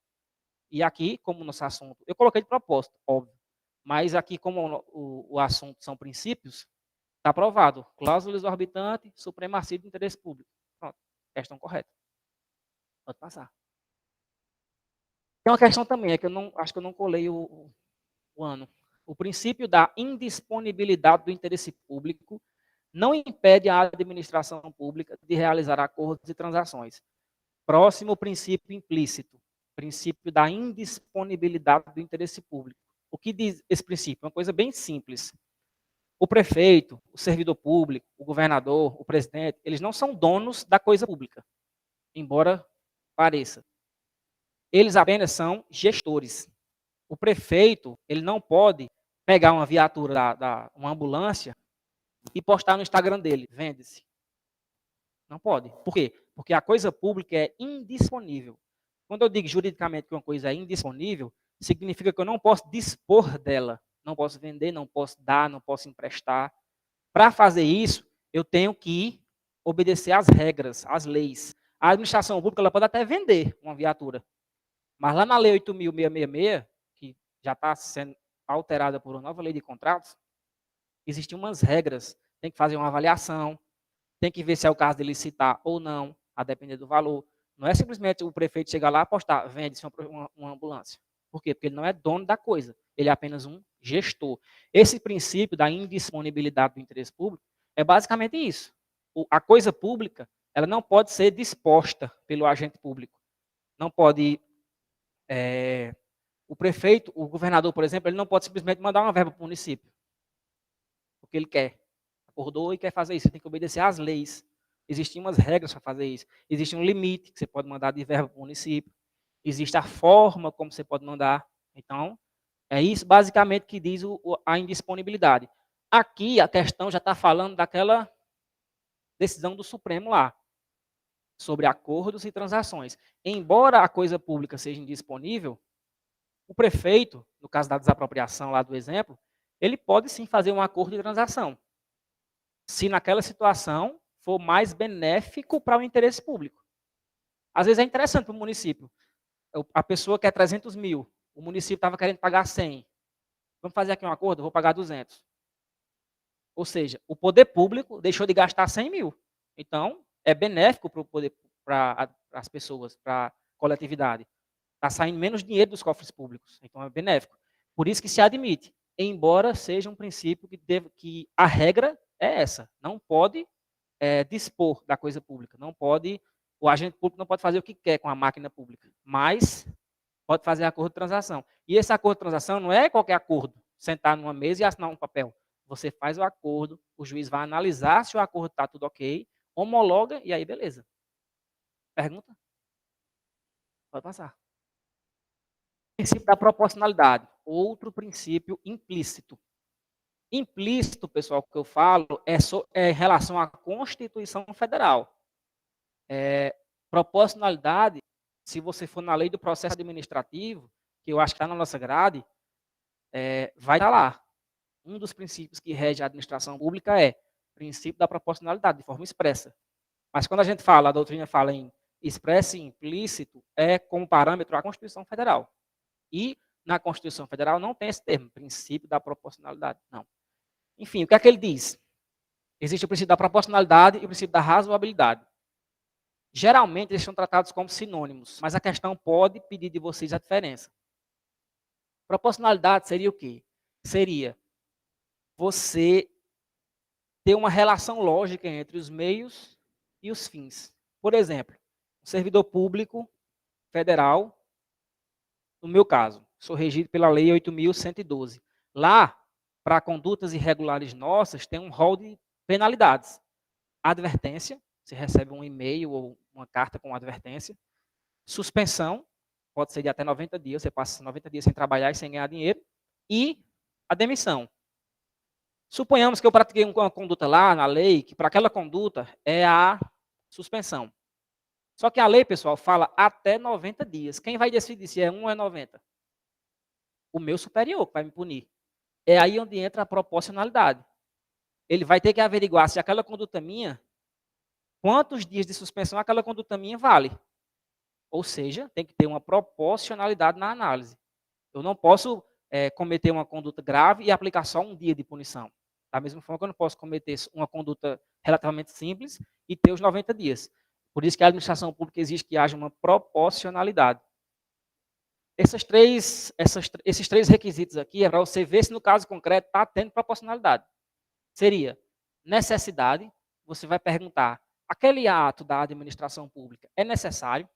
E aqui, como nosso assunto, eu coloquei de propósito, óbvio, mas aqui, como o assunto são princípios, está aprovado. Cláusula exorbitante, supremacia do interesse público. Pronto, questão correta. Pode passar. Tem uma questão também, é que eu não acho que eu não colei o ano. O princípio da indisponibilidade do interesse público não impede a administração pública de realizar acordos e transações. Próximo princípio implícito, princípio da indisponibilidade do interesse público. O que diz esse princípio? Uma coisa bem simples. O prefeito, o servidor público, o governador, o presidente, eles não são donos da coisa pública, embora pareça. Eles apenas são gestores. O prefeito, ele não pode pegar uma viatura, uma ambulância, e postar no Instagram dele, vende-se. Não pode. Por quê? Porque a coisa pública é indisponível. Quando eu digo juridicamente que uma coisa é indisponível, significa que eu não posso dispor dela. Não posso vender, não posso dar, não posso emprestar. Para fazer isso, eu tenho que obedecer às regras, às leis. A administração pública ela pode até vender uma viatura. Mas lá na Lei 8.666, que já está sendo alterada por uma nova lei de contratos, existem umas regras. Tem que fazer uma avaliação, tem que ver se é o caso de licitar ou não, a depender do valor. Não é simplesmente o prefeito chegar lá e apostar, vende-se uma ambulância. Por quê? Porque ele não é dono da coisa, ele é apenas um gestor. Esse princípio da indisponibilidade do interesse público é basicamente isso. A coisa pública ela não pode ser disposta pelo agente público. Não pode... o prefeito, o governador, por exemplo, ele não pode simplesmente mandar uma verba para o município. Porque ele quer. Acordou e quer fazer isso. Ele tem que obedecer às leis. Existem umas regras para fazer isso. Existe um limite que você pode mandar de verba para o município. Existe a forma como você pode mandar. Então, é isso basicamente que diz a indisponibilidade. Aqui a questão já está falando daquela decisão do Supremo lá, sobre acordos e transações. Embora a coisa pública seja indisponível, o prefeito, no caso da desapropriação lá do exemplo, ele pode sim fazer um acordo de transação, se naquela situação for mais benéfico para o interesse público. Às vezes é interessante para o município. A pessoa quer 300 mil, o município estava querendo pagar 100. Vamos fazer aqui um acordo, eu vou pagar 200. Ou seja, o poder público deixou de gastar 100 mil. Então, é benéfico para as pessoas, para a coletividade. Está saindo menos dinheiro dos cofres públicos. Então, é benéfico. Por isso que se admite, embora seja um princípio que a regra é essa. Não pode dispor da coisa pública. Não pode, o agente público não pode fazer o que quer com a máquina pública. Mas pode fazer acordo de transação. E esse acordo de transação não é qualquer acordo. Sentar numa mesa e assinar um papel. Você faz o acordo, o juiz vai analisar se o acordo está tudo ok, homologa e aí beleza. Pergunta? Pode passar. Princípio da proporcionalidade. Outro princípio implícito. Implícito, pessoal, que eu falo é em relação à Constituição Federal. Proporcionalidade, se você for na lei do processo administrativo, que eu acho que está na nossa grade, vai estar lá. Um dos princípios que rege a administração pública é o princípio da proporcionalidade, de forma expressa. Mas quando a gente fala, a doutrina fala em expresso e implícito, é como parâmetro a Constituição Federal. E na Constituição Federal não tem esse termo, princípio da proporcionalidade. Não. Enfim, o que é que ele diz? Existe o princípio da proporcionalidade e o princípio da razoabilidade. Geralmente eles são tratados como sinônimos, mas a questão pode pedir de vocês a diferença. Proporcionalidade seria o quê? Seria você ter uma relação lógica entre os meios e os fins. Por exemplo, um servidor público federal, no meu caso, sou regido pela Lei 8.112. Lá, para condutas irregulares nossas, tem um rol de penalidades. Advertência, você recebe um e-mail ou uma carta com advertência. Suspensão, pode ser de até 90 dias, você passa 90 dias sem trabalhar e sem ganhar dinheiro. E a demissão. Suponhamos que eu pratiquei uma conduta lá na lei, que para aquela conduta é a suspensão. Só que a lei, pessoal, fala até 90 dias. Quem vai decidir se é 1 ou é 90? O meu superior que vai me punir. É aí onde entra a proporcionalidade. Ele vai ter que averiguar se aquela conduta minha, quantos dias de suspensão aquela conduta minha vale. Ou seja, tem que ter uma proporcionalidade na análise. Eu não posso cometer uma conduta grave e aplicar só um dia de punição. Da mesma forma que eu não posso cometer uma conduta relativamente simples e ter os 90 dias. Por isso que a administração pública exige que haja uma proporcionalidade. Esses três requisitos aqui é para você ver se no caso concreto está tendo proporcionalidade. Seria necessidade, você vai perguntar, aquele ato da administração pública é necessário?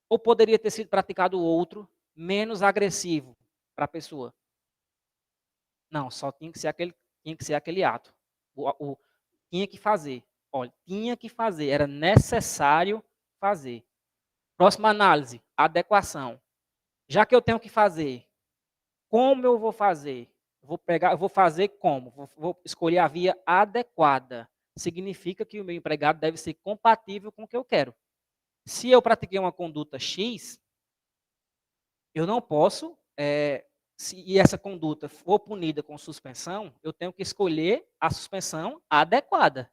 Ou poderia ter sido praticado outro, menos agressivo para a pessoa? Não, só tinha que ser aquele ato. Tinha que fazer. Olha, tinha que fazer, era necessário fazer. Próxima análise, adequação. Já que eu tenho que fazer, como eu vou fazer? Eu vou fazer como? Vou escolher a via adequada. Significa que o meu empregado deve ser compatível com o que eu quero. Se eu pratiquei uma conduta X, eu não posso, se essa conduta for punida com suspensão, eu tenho que escolher a suspensão adequada.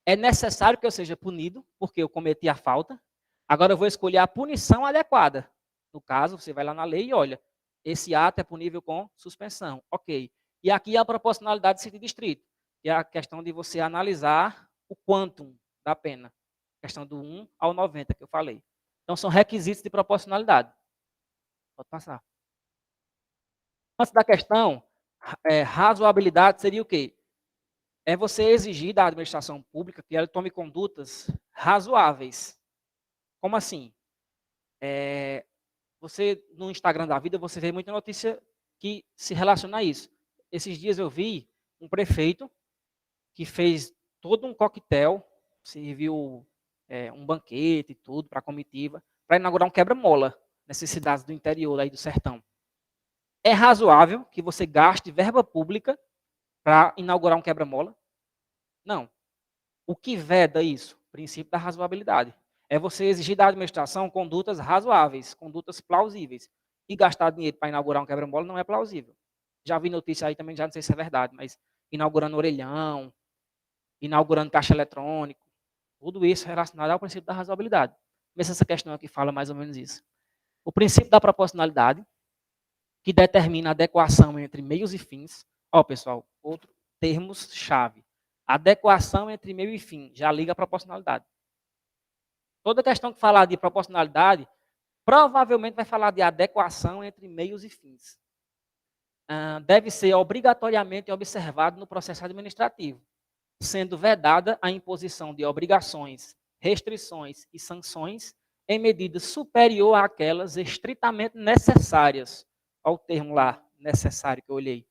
É necessário que eu seja punido, porque eu cometi a falta. Agora eu vou escolher a punição adequada. No caso, você vai lá na lei e olha, esse ato é punível com suspensão. Ok. E aqui a proporcionalidade de sentido distrito, que é a questão de você analisar o quantum da pena. A questão do 1 ao 90 que eu falei. Então, são requisitos de proporcionalidade. Pode passar. Antes da questão, razoabilidade seria o quê? É você exigir da administração pública que ela tome condutas razoáveis. Como assim? Você, no Instagram da vida, você vê muita notícia que se relaciona a isso. Esses dias eu vi um prefeito que fez todo um coquetel serviu um banquete e tudo para a comitiva, para inaugurar um quebra-mola nessas cidades do interior aí do sertão. É razoável que você gaste verba pública para inaugurar um quebra-mola? Não. O que veda isso? O princípio da razoabilidade. É você exigir da administração condutas razoáveis, condutas plausíveis. E gastar dinheiro para inaugurar um quebra-mola não é plausível. Já vi notícia aí também, já não sei se é verdade, mas inaugurando orelhão, inaugurando caixa eletrônico, tudo isso relacionado ao princípio da razoabilidade. Mas essa questão aqui fala mais ou menos isso. O princípio da proporcionalidade, que determina a adequação entre meios e fins. Ó, pessoal, outro termos-chave. Adequação entre meio e fim, já liga a proporcionalidade. Toda questão que falar de proporcionalidade, provavelmente vai falar de adequação entre meios e fins. Deve ser obrigatoriamente observado no processo administrativo, sendo vedada a imposição de obrigações, restrições e sanções em medida superior àquelas estritamente necessárias, ao termo lá, necessário que eu olhei,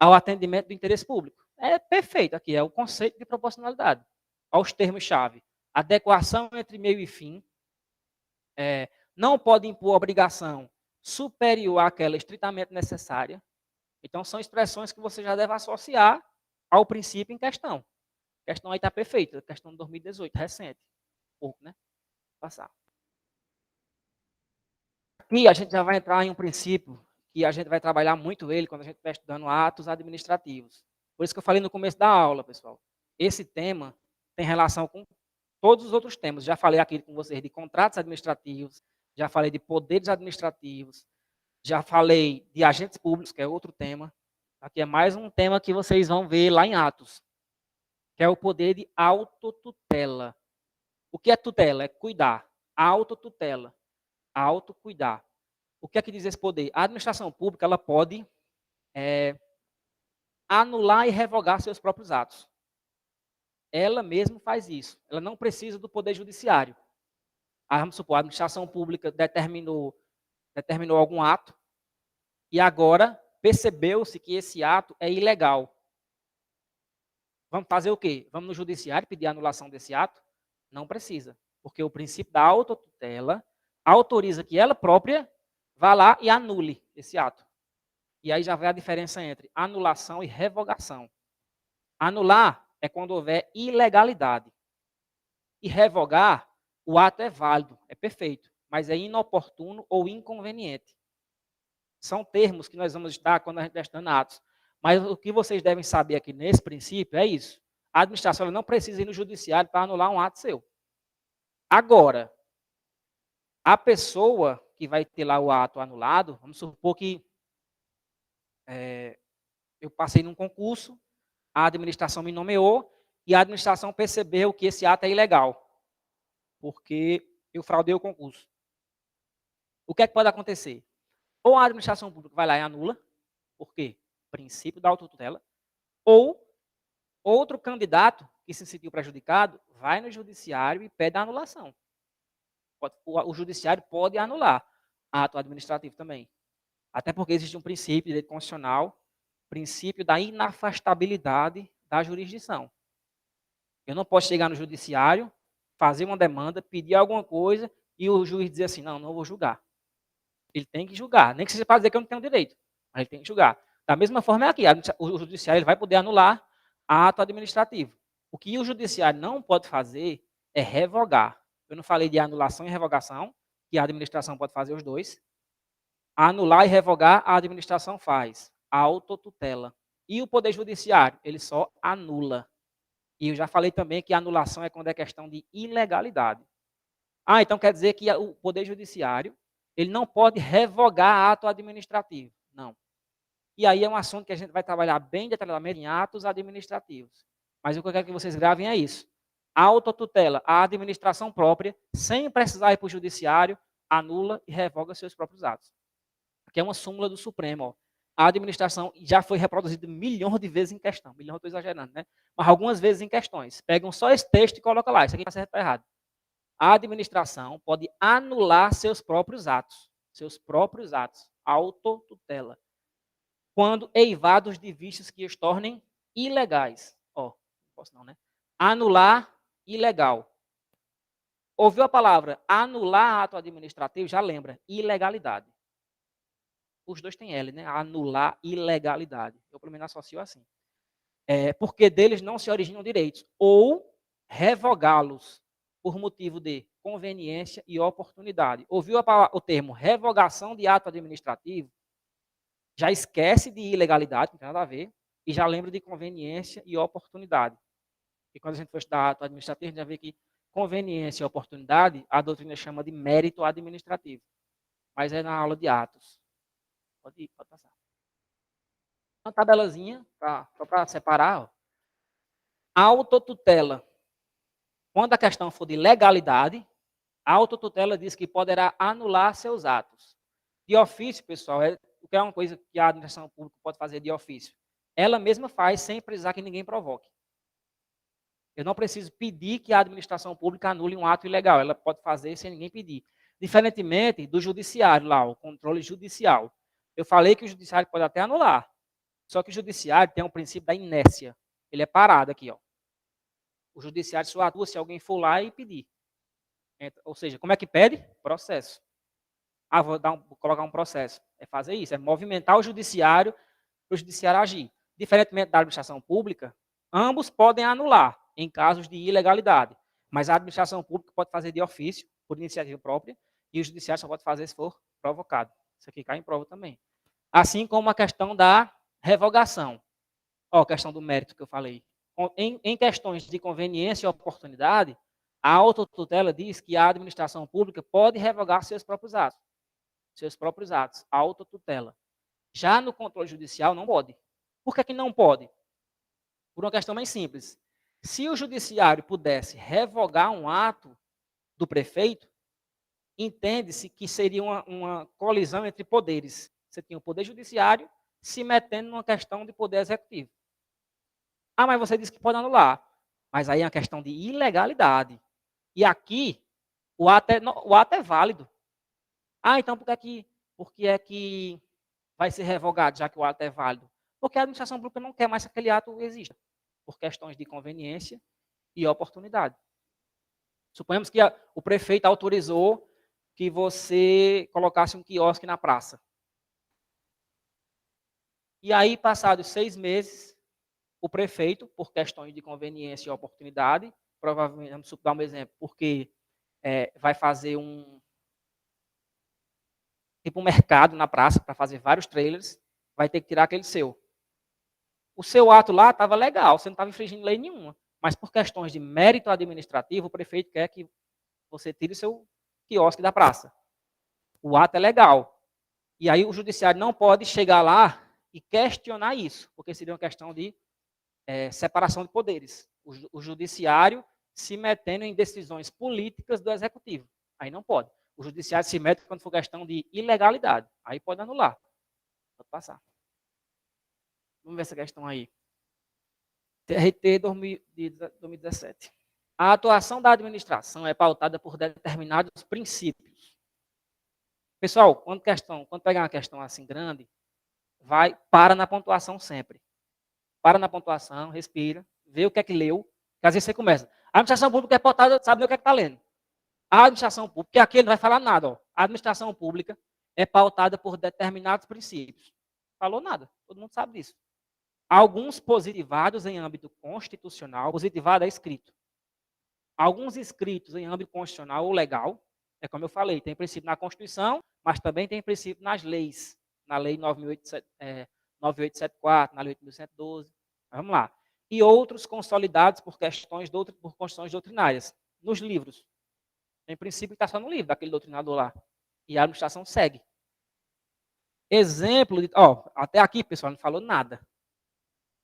ao atendimento do interesse público. É perfeito aqui, é o conceito de proporcionalidade. Aos termos-chave. Adequação entre meio e fim. Não pode impor obrigação superior àquela estritamente necessária. Então, são expressões que você já deve associar ao princípio em questão. A questão aí está perfeita, a questão de 2018, recente. Pouco, né? Passar. Aqui a gente já vai entrar em um princípio que a gente vai trabalhar muito ele quando a gente estiver estudando atos administrativos. Por isso que eu falei no começo da aula, pessoal. Esse tema tem relação com todos os outros temas. Já falei aqui com vocês de contratos administrativos, já falei de poderes administrativos, já falei de agentes públicos, que é outro tema. Aqui é mais um tema que vocês vão ver lá em Atos, que é o poder de autotutela. O que é tutela? É cuidar. Autotutela. Autocuidar. O que é que diz esse poder? A administração pública ela pode anular e revogar seus próprios atos. Ela mesma faz isso. Ela não precisa do poder judiciário. Vamos supor, a administração pública determinou algum ato e agora percebeu-se que esse ato é ilegal. Vamos fazer o quê? Vamos no judiciário pedir a anulação desse ato? Não precisa, porque o princípio da autotutela autoriza que ela própria vá lá e anule esse ato. E aí já vai a diferença entre anulação e revogação. Anular é quando houver ilegalidade. E revogar, o ato é válido, é perfeito, mas é inoportuno ou inconveniente. São termos que nós vamos estar quando a gente está estudando atos. Mas o que vocês devem saber aqui nesse princípio é isso. A administração não precisa ir no judiciário para anular um ato seu. Agora, a pessoa que vai ter lá o ato anulado, vamos supor que eu passei num concurso, a administração me nomeou e a administração percebeu que esse ato é ilegal, porque eu fraudei o concurso. O que é que pode acontecer? Ou a administração pública vai lá e anula, por quê? Princípio da autotutela, ou outro candidato que se sentiu prejudicado vai no judiciário e pede a anulação. O judiciário pode anular ato administrativo também. Até porque existe um princípio de direito constitucional, princípio da inafastabilidade da jurisdição. Eu não posso chegar no judiciário, fazer uma demanda, pedir alguma coisa e o juiz dizer assim, não vou julgar. Ele tem que julgar, nem que seja para dizer que eu não tenho direito, mas ele tem que julgar. Da mesma forma é aqui, o judiciário ele vai poder anular ato administrativo. O que o judiciário não pode fazer é revogar. Eu não falei de anulação e revogação, que a administração pode fazer os dois. Anular e revogar, a administração faz. A autotutela. E o Poder Judiciário, ele só anula. E eu já falei também que a anulação é quando é questão de ilegalidade. Então quer dizer que o Poder Judiciário, ele não pode revogar ato administrativo. Não. E aí é um assunto que a gente vai trabalhar bem detalhadamente em atos administrativos. Mas o que eu quero que vocês gravem é isso. A autotutela, a administração própria, sem precisar ir para o judiciário, anula e revoga seus próprios atos. Que é uma súmula do Supremo. Ó. A administração já foi reproduzida milhões de vezes em questão. Milhões, estou exagerando, né? Mas algumas vezes em questões. Pegam só esse texto e colocam lá. Isso aqui está certo ou errado. A administração pode anular seus próprios atos. Seus próprios atos. Autotutela. Quando eivados de vícios que os tornem ilegais. Ó, não posso não, né? Anular ilegal. Ouviu a palavra anular ato administrativo, já lembra, ilegalidade. Os dois têm L, né? Anular ilegalidade. Eu, pelo menos, associo assim. Porque deles não se originam direitos. Ou revogá-los por motivo de conveniência e oportunidade. Ouviu o termo revogação de ato administrativo? Já esquece de ilegalidade, não tem nada a ver, e já lembra de conveniência e oportunidade. E quando a gente for estudar ato administrativo, a gente já vê que conveniência e oportunidade, a doutrina chama de mérito administrativo. Mas é na aula de atos. Pode passar. Uma tabelazinha, só para separar. Ó. Autotutela. Quando a questão for de legalidade, a autotutela diz que poderá anular seus atos. De ofício, pessoal, o que é uma coisa que a administração pública pode fazer de ofício. Ela mesma faz sem precisar que ninguém provoque. Eu não preciso pedir que a administração pública anule um ato ilegal. Ela pode fazer sem ninguém pedir. Diferentemente do judiciário lá, o controle judicial. Eu falei que o judiciário pode até anular. Só que o judiciário tem um princípio da inércia. Ele é parado aqui, ó. O judiciário só atua se alguém for lá e pedir. Ou seja, como é que pede? Processo. Vou colocar um processo. É fazer isso, é movimentar o judiciário para o judiciário agir. Diferentemente da administração pública, ambos podem anular em casos de ilegalidade. Mas a administração pública pode fazer de ofício, por iniciativa própria, e o judiciário só pode fazer se for provocado. Isso aqui cai em prova também. Assim como a questão da revogação. Ó, a questão do mérito que eu falei. Em questões de conveniência e oportunidade, a autotutela diz que a administração pública pode revogar seus próprios atos. Seus próprios atos. A autotutela. Já no controle judicial, não pode. Por que não pode? Por uma questão bem simples. Se o judiciário pudesse revogar um ato do prefeito, entende-se que seria uma colisão entre poderes. Você tinha o poder judiciário se metendo numa questão de poder executivo. Ah, mas você disse que pode anular. Mas aí é uma questão de ilegalidade. E aqui, o ato é válido. Ah, então por que é que vai ser revogado, já que o ato é válido? Porque a administração pública não quer mais que aquele ato exista, por questões de conveniência e oportunidade. Suponhamos que o prefeito autorizou que você colocasse um quiosque na praça. E aí, passados 6 meses, o prefeito, por questões de conveniência e oportunidade, provavelmente, vamos dar um exemplo, porque vai fazer um mercado na praça para fazer vários trailers, vai ter que tirar aquele seu. O seu ato lá estava legal, você não estava infringindo lei nenhuma, mas por questões de mérito administrativo, o prefeito quer que você tire o seu quiosque da praça. O ato é legal. E aí o judiciário não pode chegar lá e questionar isso, porque seria uma questão de separação de poderes. O judiciário se metendo em decisões políticas do executivo. Aí não pode. O judiciário se mete quando for questão de ilegalidade. Aí pode anular. Pode passar. Vamos ver essa questão aí. TRT 2017. A atuação da administração é pautada por determinados princípios. Pessoal, quando pegar uma questão assim grande, para na pontuação sempre. Para na pontuação, respira, vê o que é que leu, que às vezes você começa. A administração pública é pautada, sabe nem o que é que está lendo. A administração pública, porque aqui ele não vai falar nada. Ó. A administração pública é pautada por determinados princípios. Falou nada, todo mundo sabe disso. Alguns positivados em âmbito constitucional, positivado é escrito. Alguns escritos em âmbito constitucional ou legal, é como eu falei, tem princípio na Constituição, mas também tem princípio nas leis. Na Lei 9874, na Lei 8.112. Vamos lá. E outros consolidados por constituições doutrinárias. Nos livros. Tem princípio que está só no livro daquele doutrinador lá. E a administração segue. Exemplo de... até aqui, pessoal, não falou nada.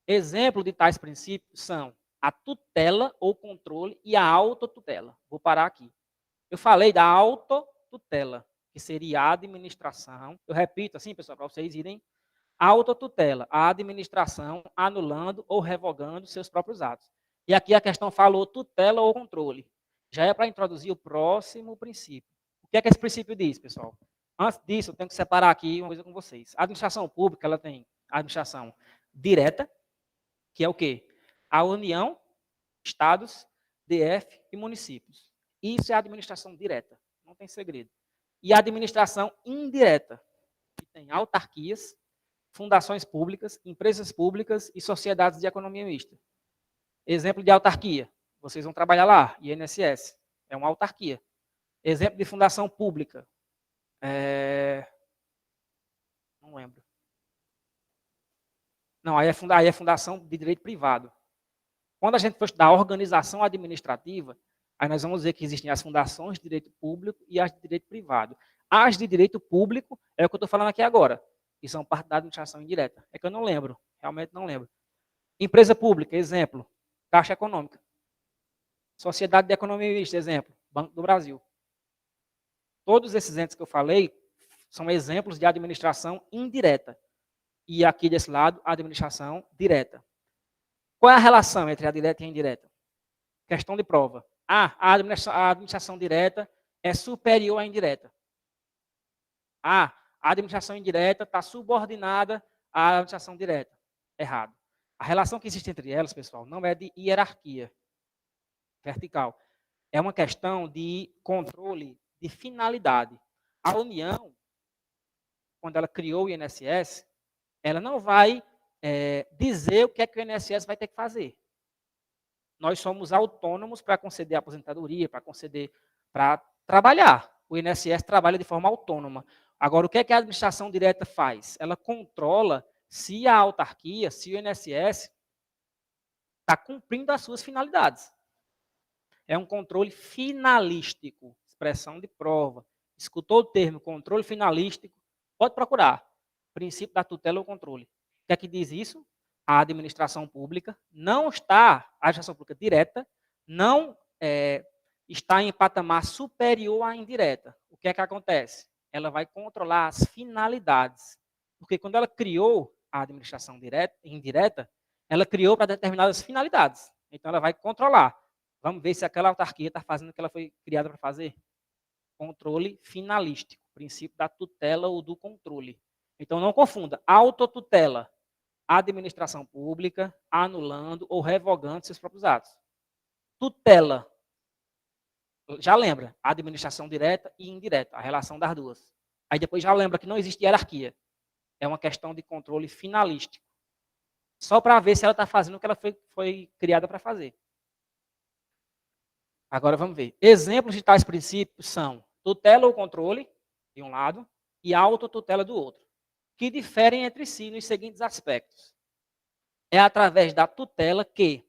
Exemplo de tais princípios são a tutela ou controle e a autotutela. Vou parar aqui. Eu falei da autotutela, que seria a administração. Eu repito assim, pessoal, para vocês irem. Autotutela, a administração anulando ou revogando seus próprios atos. E aqui a questão falou tutela ou controle. Já é para introduzir o próximo princípio. O que é que esse princípio diz, pessoal? Antes disso, eu tenho que separar aqui uma coisa com vocês. A administração pública, ela tem a administração direta, que é o quê? A União, Estados, DF e municípios. Isso é administração direta, não tem segredo. E a administração indireta, que tem autarquias, fundações públicas, empresas públicas e sociedades de economia mista. Exemplo de autarquia, vocês vão trabalhar lá, INSS, é uma autarquia. Exemplo de fundação pública, não lembro. Não, aí é fundação de direito privado. Quando a gente for estudar a organização administrativa, aí nós vamos ver que existem as fundações de direito público e as de direito privado. As de direito público é o que eu estou falando aqui agora, que são parte da administração indireta. É que eu não lembro, realmente não lembro. Empresa pública, exemplo, Caixa Econômica. Sociedade de Economia Mista, exemplo, Banco do Brasil. Todos esses entes que eu falei são exemplos de administração indireta. E aqui desse lado, a administração direta. Qual é a relação entre a direta e a indireta? Questão de prova. A administração direta é superior à indireta. A administração indireta está subordinada à administração direta. Errado. A relação que existe entre elas, pessoal, não é de hierarquia vertical. É uma questão de controle de finalidade. A União, quando ela criou o INSS, ela não vai dizer o que é que o INSS vai ter que fazer. Nós somos autônomos para conceder aposentadoria, para trabalhar. O INSS trabalha de forma autônoma. Agora, o que é que a administração direta faz? Ela controla se a autarquia, se o INSS está cumprindo as suas finalidades. É um controle finalístico, expressão de prova. Escutou o termo controle finalístico? Pode procurar. Princípio da tutela ou controle. O que é que diz isso? A administração pública não está, a administração pública direta, não está em patamar superior à indireta. O que é que acontece? Ela vai controlar as finalidades. Porque quando ela criou a administração indireta, ela criou para determinadas finalidades. Então, ela vai controlar. Vamos ver se aquela autarquia está fazendo o que ela foi criada para fazer. Controle finalístico, princípio da tutela ou do controle. Então, não confunda. Autotutela, administração pública, anulando ou revogando seus próprios atos. Tutela, já lembra, administração direta e indireta, a relação das duas. Aí depois já lembra que não existe hierarquia. É uma questão de controle finalístico. Só para ver se ela está fazendo o que ela foi criada para fazer. Agora vamos ver. Exemplos de tais princípios são tutela ou controle, de um lado, e autotutela do outro, que diferem entre si nos seguintes aspectos. É através da tutela que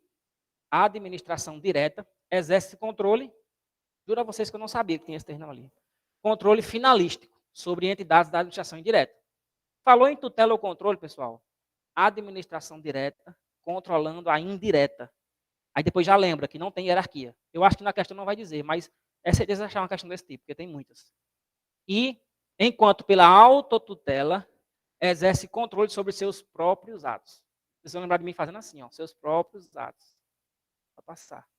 a administração direta exerce controle, juro a vocês que eu não sabia que tinha esse termo ali, controle finalístico sobre entidades da administração indireta. Falou em tutela ou controle, pessoal? A administração direta controlando a indireta. Aí depois já lembra que não tem hierarquia. Eu acho que na questão não vai dizer, mas é certeza achar uma questão desse tipo, porque tem muitas. E, enquanto pela autotutela, exerce controle sobre seus próprios atos. Vocês vão lembrar de mim fazendo assim, ó, seus próprios atos. Vou passar.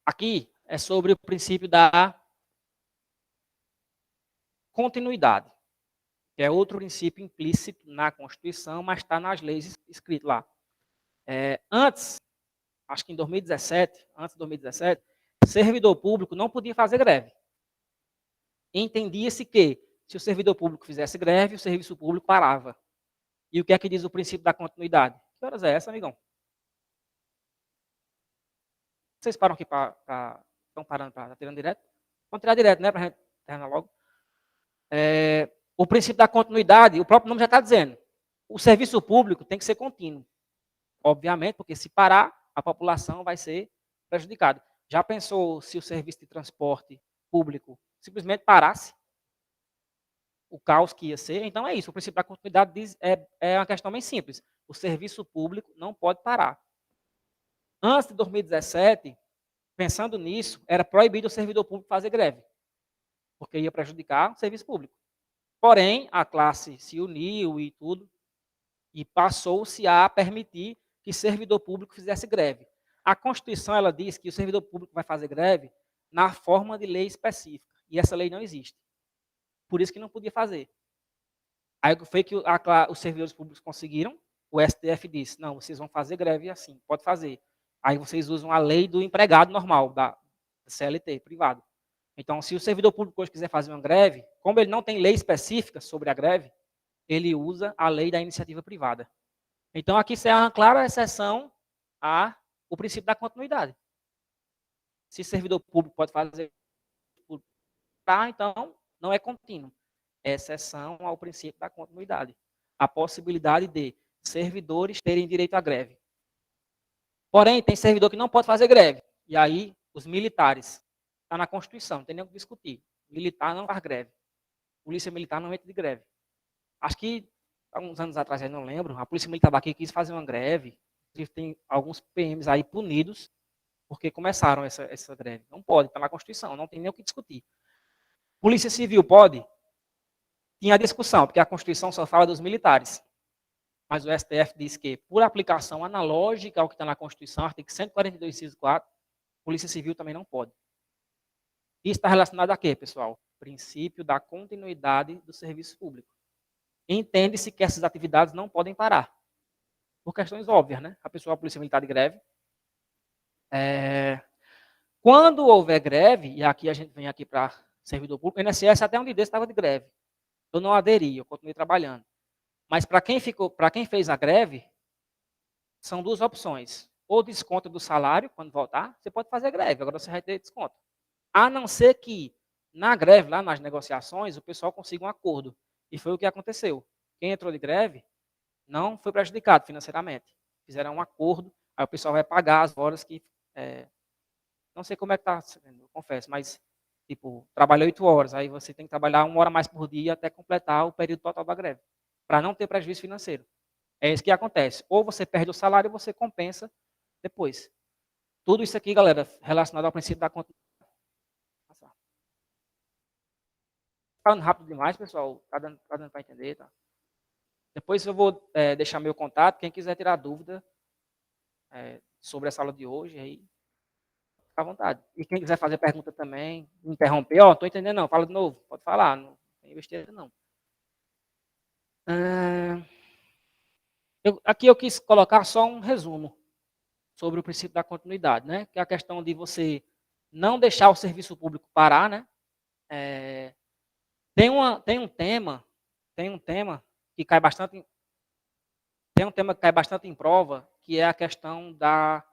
Aqui é sobre o princípio da continuidade, que é outro princípio implícito na Constituição, mas está nas leis escritas lá. Antes, acho que em 2017, servidor público não podia fazer greve. Entendia-se que, se o servidor público fizesse greve, o serviço público parava. E o que é que diz o princípio da continuidade? Que horas é essa, amigão? Vocês param aqui estão parando para tirando direto? Vamos tirar direto, né? Para a gente terminar logo. O princípio da continuidade, o próprio nome já está dizendo. O serviço público tem que ser contínuo. Obviamente, porque se parar, a população vai ser prejudicada. Já pensou se o serviço de transporte público simplesmente parasse? O caos que ia ser? Então é isso. O princípio da continuidade é uma questão bem simples. O serviço público não pode parar. Antes de 2017, pensando nisso, era proibido o servidor público fazer greve, porque ia prejudicar o serviço público. Porém, a classe se uniu e tudo, e passou-se a permitir que servidor público fizesse greve. A Constituição, ela diz que o servidor público vai fazer greve na forma de lei específica, e essa lei não existe. Por isso que não podia fazer. Aí foi que os servidores públicos conseguiram o STF disse, não, vocês vão fazer greve assim, pode fazer. Aí vocês usam a lei do empregado normal, da CLT, privado. Então, se o servidor público hoje quiser fazer uma greve, como ele não tem lei específica sobre a greve, ele usa a lei da iniciativa privada. Então, aqui é uma clara exceção ao princípio da continuidade. Se servidor público pode fazer, então não é contínuo. É exceção ao princípio da continuidade. A possibilidade de servidores terem direito à greve. Porém, tem servidor que não pode fazer greve. E aí, os militares. Está na Constituição, não tem nem o que discutir. Militar não faz greve. Polícia Militar não entra de greve. Acho que, há uns anos atrás, eu não lembro, a Polícia Militar daqui quis fazer uma greve. Tem alguns PMs aí punidos porque começaram essa greve. Não pode, está na Constituição, não tem nem o que discutir. Polícia Civil pode? Tinha discussão, porque a Constituição só fala dos militares. Mas o STF diz que, por aplicação analógica ao que está na Constituição, artigo 142, inciso 4, Polícia Civil também não pode. Isso está relacionado a quê, pessoal? Princípio da continuidade do serviço público. Entende-se que essas atividades não podem parar. Por questões óbvias, né? A pessoa, a Polícia Militar de greve. Quando houver greve, e aqui a gente vem aqui para servidor público, o INSS até um dia desse estava de greve. Eu não aderi, eu continuei trabalhando. Mas para quem fez a greve, são duas opções. Ou desconto do salário, quando voltar, você pode fazer greve, agora você vai ter desconto. A não ser que, na greve, lá nas negociações, o pessoal consiga um acordo. E foi o que aconteceu. Quem entrou de greve não foi prejudicado financeiramente. Fizeram um acordo, aí o pessoal vai pagar as horas que... não sei como é que está, eu confesso, mas, tipo, trabalha 8 horas, aí você tem que trabalhar 1 hora mais por dia até completar o período total da greve, para não ter prejuízo financeiro. É isso que acontece. Ou você perde o salário ou você compensa depois. Tudo isso aqui, galera, relacionado ao princípio da continuidade. Falando rápido demais, pessoal, tá dando para entender, tá? Depois eu vou deixar meu contato, quem quiser tirar dúvida sobre a sala de hoje, aí fica à vontade. E quem quiser fazer pergunta também, me interromper, ó, estou entendendo não, fala de novo, pode falar, não tem besteira não. Aqui eu quis colocar só um resumo sobre o princípio da continuidade, né? Que é a questão de você não deixar o serviço público parar, né? Tem um tema que cai bastante, em prova, que é a questão da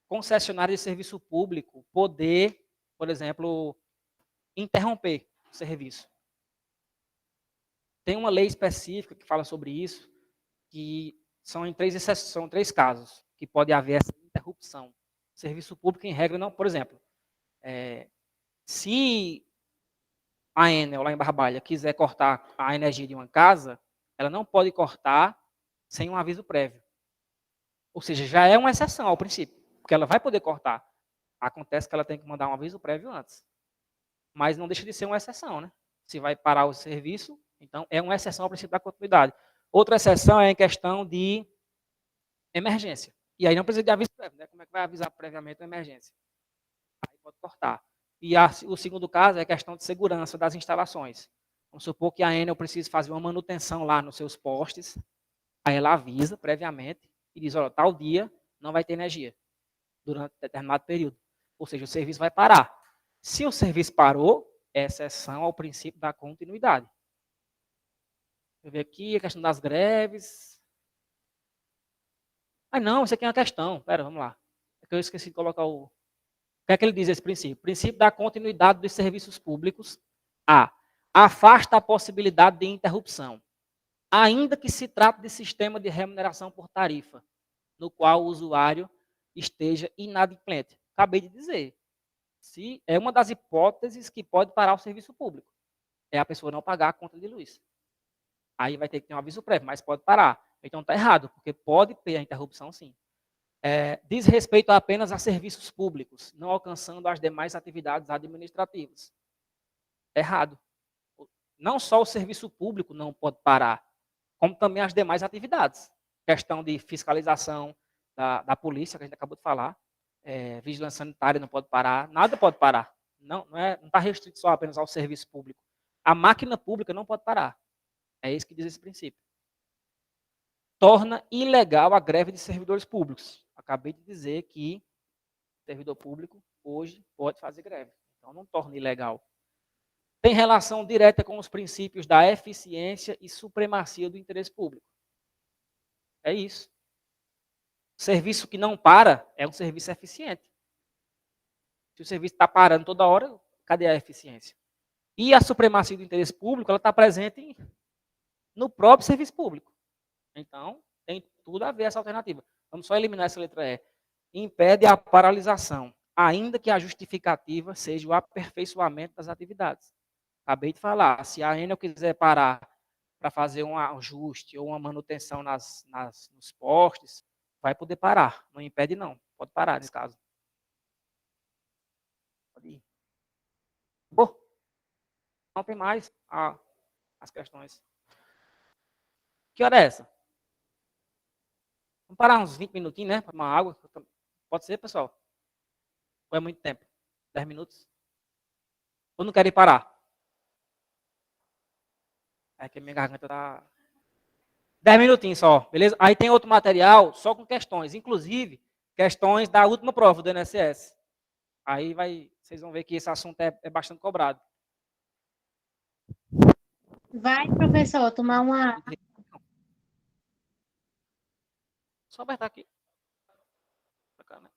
concessionária de serviço público poder, por exemplo, interromper o serviço. Tem uma lei específica que fala sobre isso, que são três casos que pode haver essa interrupção. O serviço público, em regra, não. Por exemplo, se a Enel, lá em Barbalha, quiser cortar a energia de uma casa, ela não pode cortar sem um aviso prévio. Ou seja, já é uma exceção ao princípio, porque ela vai poder cortar. Acontece que ela tem que mandar um aviso prévio antes. Mas não deixa de ser uma exceção, né? Se vai parar o serviço, então é uma exceção ao princípio da continuidade. Outra exceção é em questão de emergência. E aí não precisa de aviso prévio, né? Como é que vai avisar previamente uma emergência? Aí pode cortar. E o segundo caso é a questão de segurança das instalações. Vamos supor que a Enel precise fazer uma manutenção lá nos seus postes, aí ela avisa previamente e diz, olha, tal dia não vai ter energia durante determinado período. Ou seja, o serviço vai parar. Se o serviço parou, é exceção ao princípio da continuidade. Eu ver aqui a questão das greves. Não, isso aqui é uma questão. Espera, vamos lá. É que eu esqueci de colocar o... O que é que ele diz esse princípio? Princípio da continuidade dos serviços públicos. Afasta a possibilidade de interrupção, ainda que se trate de sistema de remuneração por tarifa, no qual o usuário esteja inadimplente. Acabei de dizer. Se é uma das hipóteses que pode parar o serviço público. É a pessoa não pagar a conta de luz. Aí vai ter que ter um aviso prévio, mas pode parar. Então está errado, porque pode ter a interrupção sim. Diz respeito apenas a serviços públicos, não alcançando as demais atividades administrativas. Errado. Não só o serviço público não pode parar, como também as demais atividades. Questão de fiscalização da polícia, que a gente acabou de falar, vigilância sanitária não pode parar, nada pode parar. Não está restrito só apenas ao serviço público. A máquina pública não pode parar. É isso que diz esse princípio. torna ilegal a greve de servidores públicos. Acabei de dizer que servidor público hoje pode fazer greve. Então, não torna ilegal. Tem relação direta com os princípios da eficiência e supremacia do interesse público. É isso. Serviço que não para é um serviço eficiente. Se o serviço está parando toda hora, cadê a eficiência? E a supremacia do interesse público, ela está presente no próprio serviço público. Então, tem tudo a ver essa alternativa. Vamos só eliminar essa letra E. Impede a paralisação, ainda que a justificativa seja o aperfeiçoamento das atividades. Acabei de falar, se a Enel quiser parar para fazer um ajuste ou uma manutenção nos postes, vai poder parar. Não impede, não. Pode parar nesse caso. Pode ir. Bom, não tem mais as questões. Que hora é essa? Vamos parar uns 20 minutinhos, né? Para tomar água. Pode ser, pessoal? Ou é muito tempo? 10 minutos? Ou não querem parar? É que minha garganta tá. 10 minutinhos só, beleza? Aí tem outro material só com questões, inclusive questões da última prova do INSS. Aí vocês vão ver que esse assunto é bastante cobrado. Vai, professor, tomar uma. Só apertar aqui. Bacana.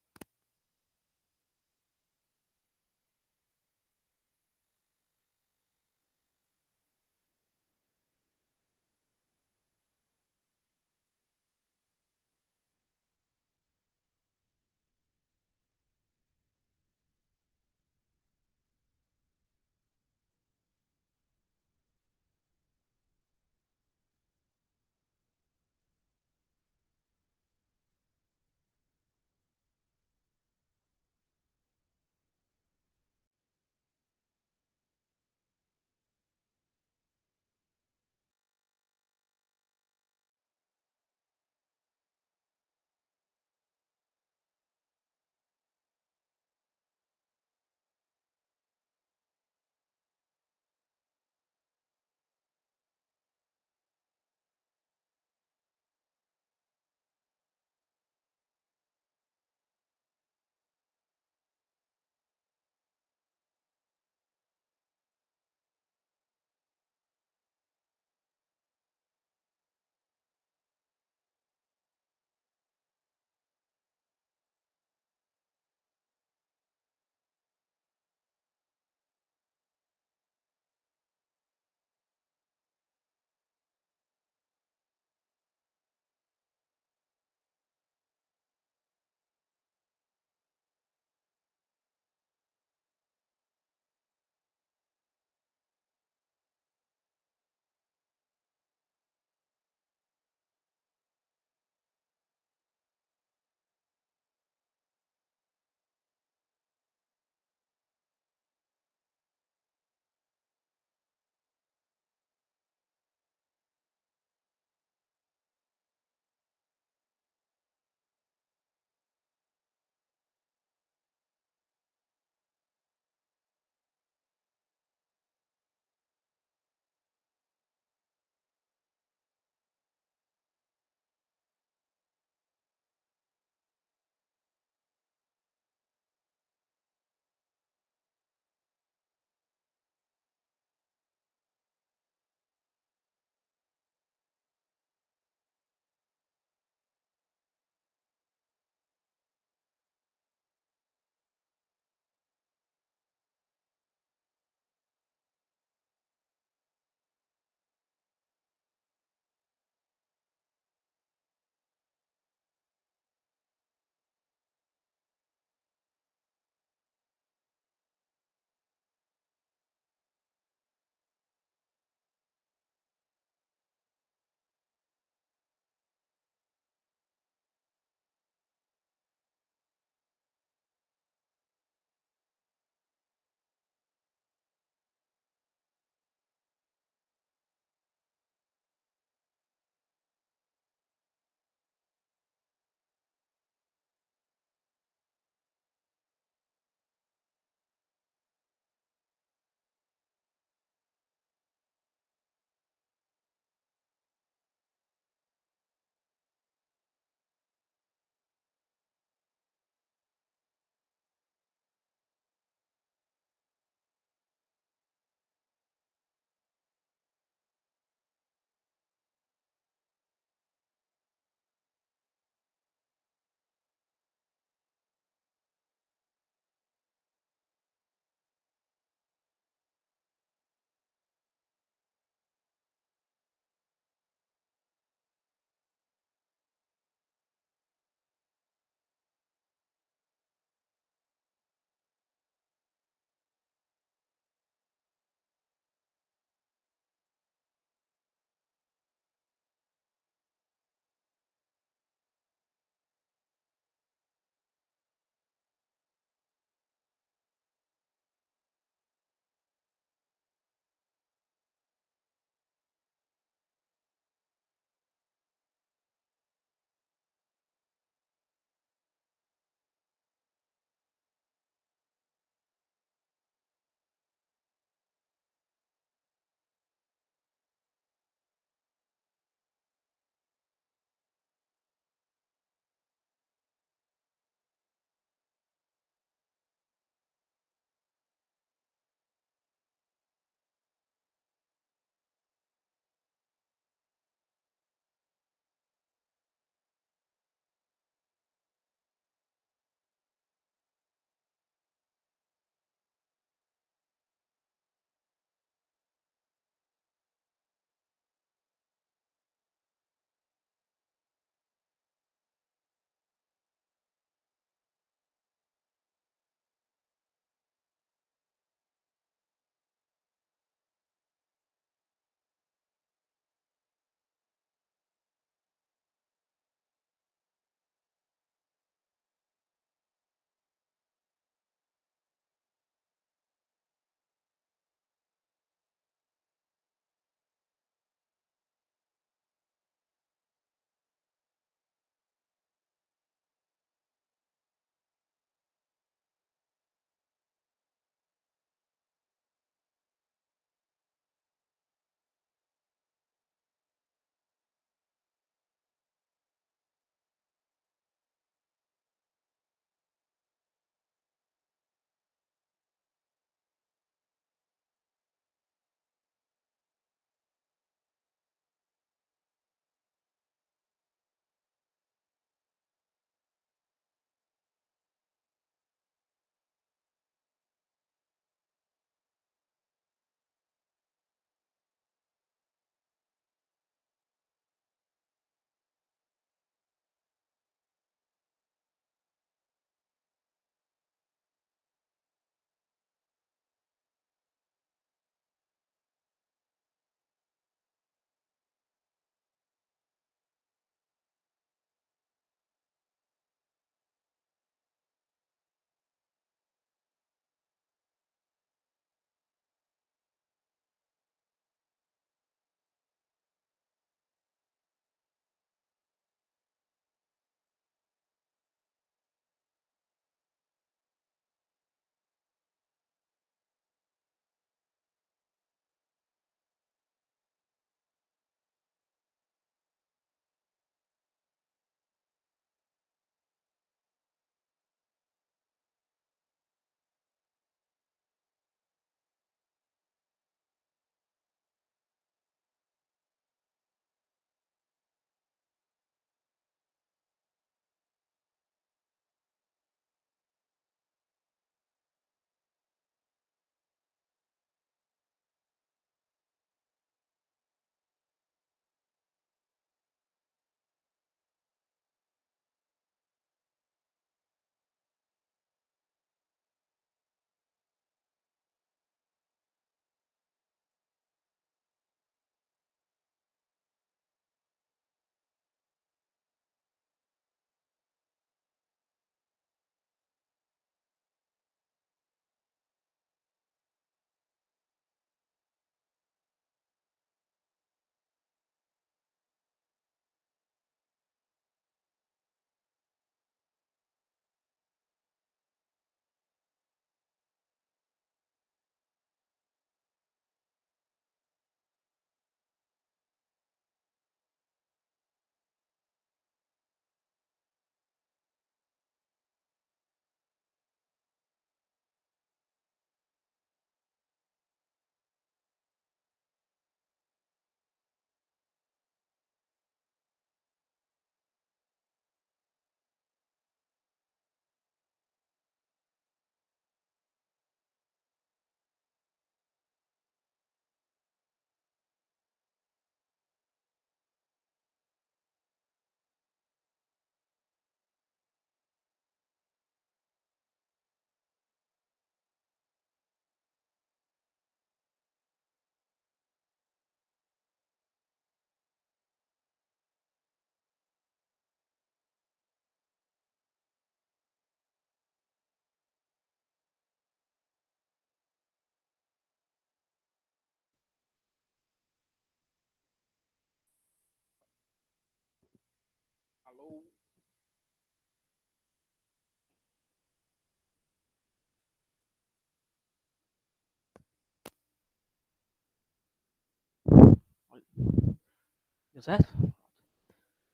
Deu certo?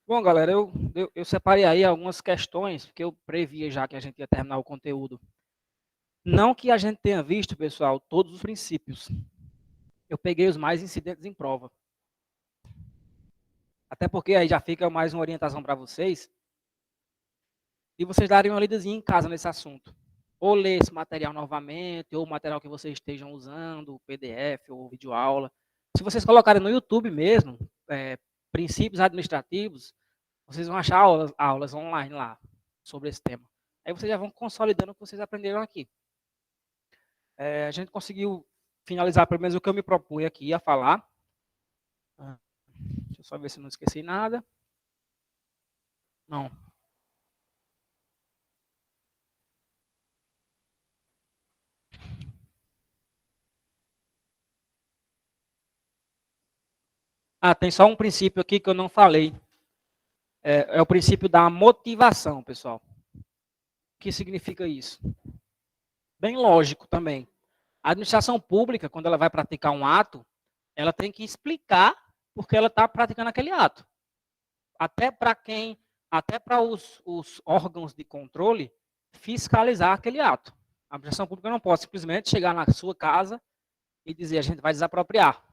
Bom, galera, eu separei aí algumas questões, porque eu previa já que a gente ia terminar o conteúdo. Não que a gente tenha visto, pessoal, todos os princípios. Eu peguei os mais incidentes em prova. Até porque aí já fica mais uma orientação para vocês. E vocês darem uma lidazinha em casa nesse assunto. Ou ler esse material novamente, ou o material que vocês estejam usando, PDF ou videoaula. Se vocês colocarem no YouTube mesmo, princípios administrativos, vocês vão achar aulas online lá sobre esse tema. Aí vocês já vão consolidando o que vocês aprenderam aqui. A gente conseguiu finalizar pelo menos o que eu me propunha aqui a falar. Deixa eu só ver se não esqueci nada. Não. Tem só um princípio aqui que eu não falei. É o princípio da motivação, pessoal. O que significa isso? Bem lógico também. A administração pública, quando ela vai praticar um ato, ela tem que explicar por que ela está praticando aquele ato. Até para os órgãos de controle fiscalizar aquele ato. A administração pública não pode simplesmente chegar na sua casa e dizer a gente vai desapropriar.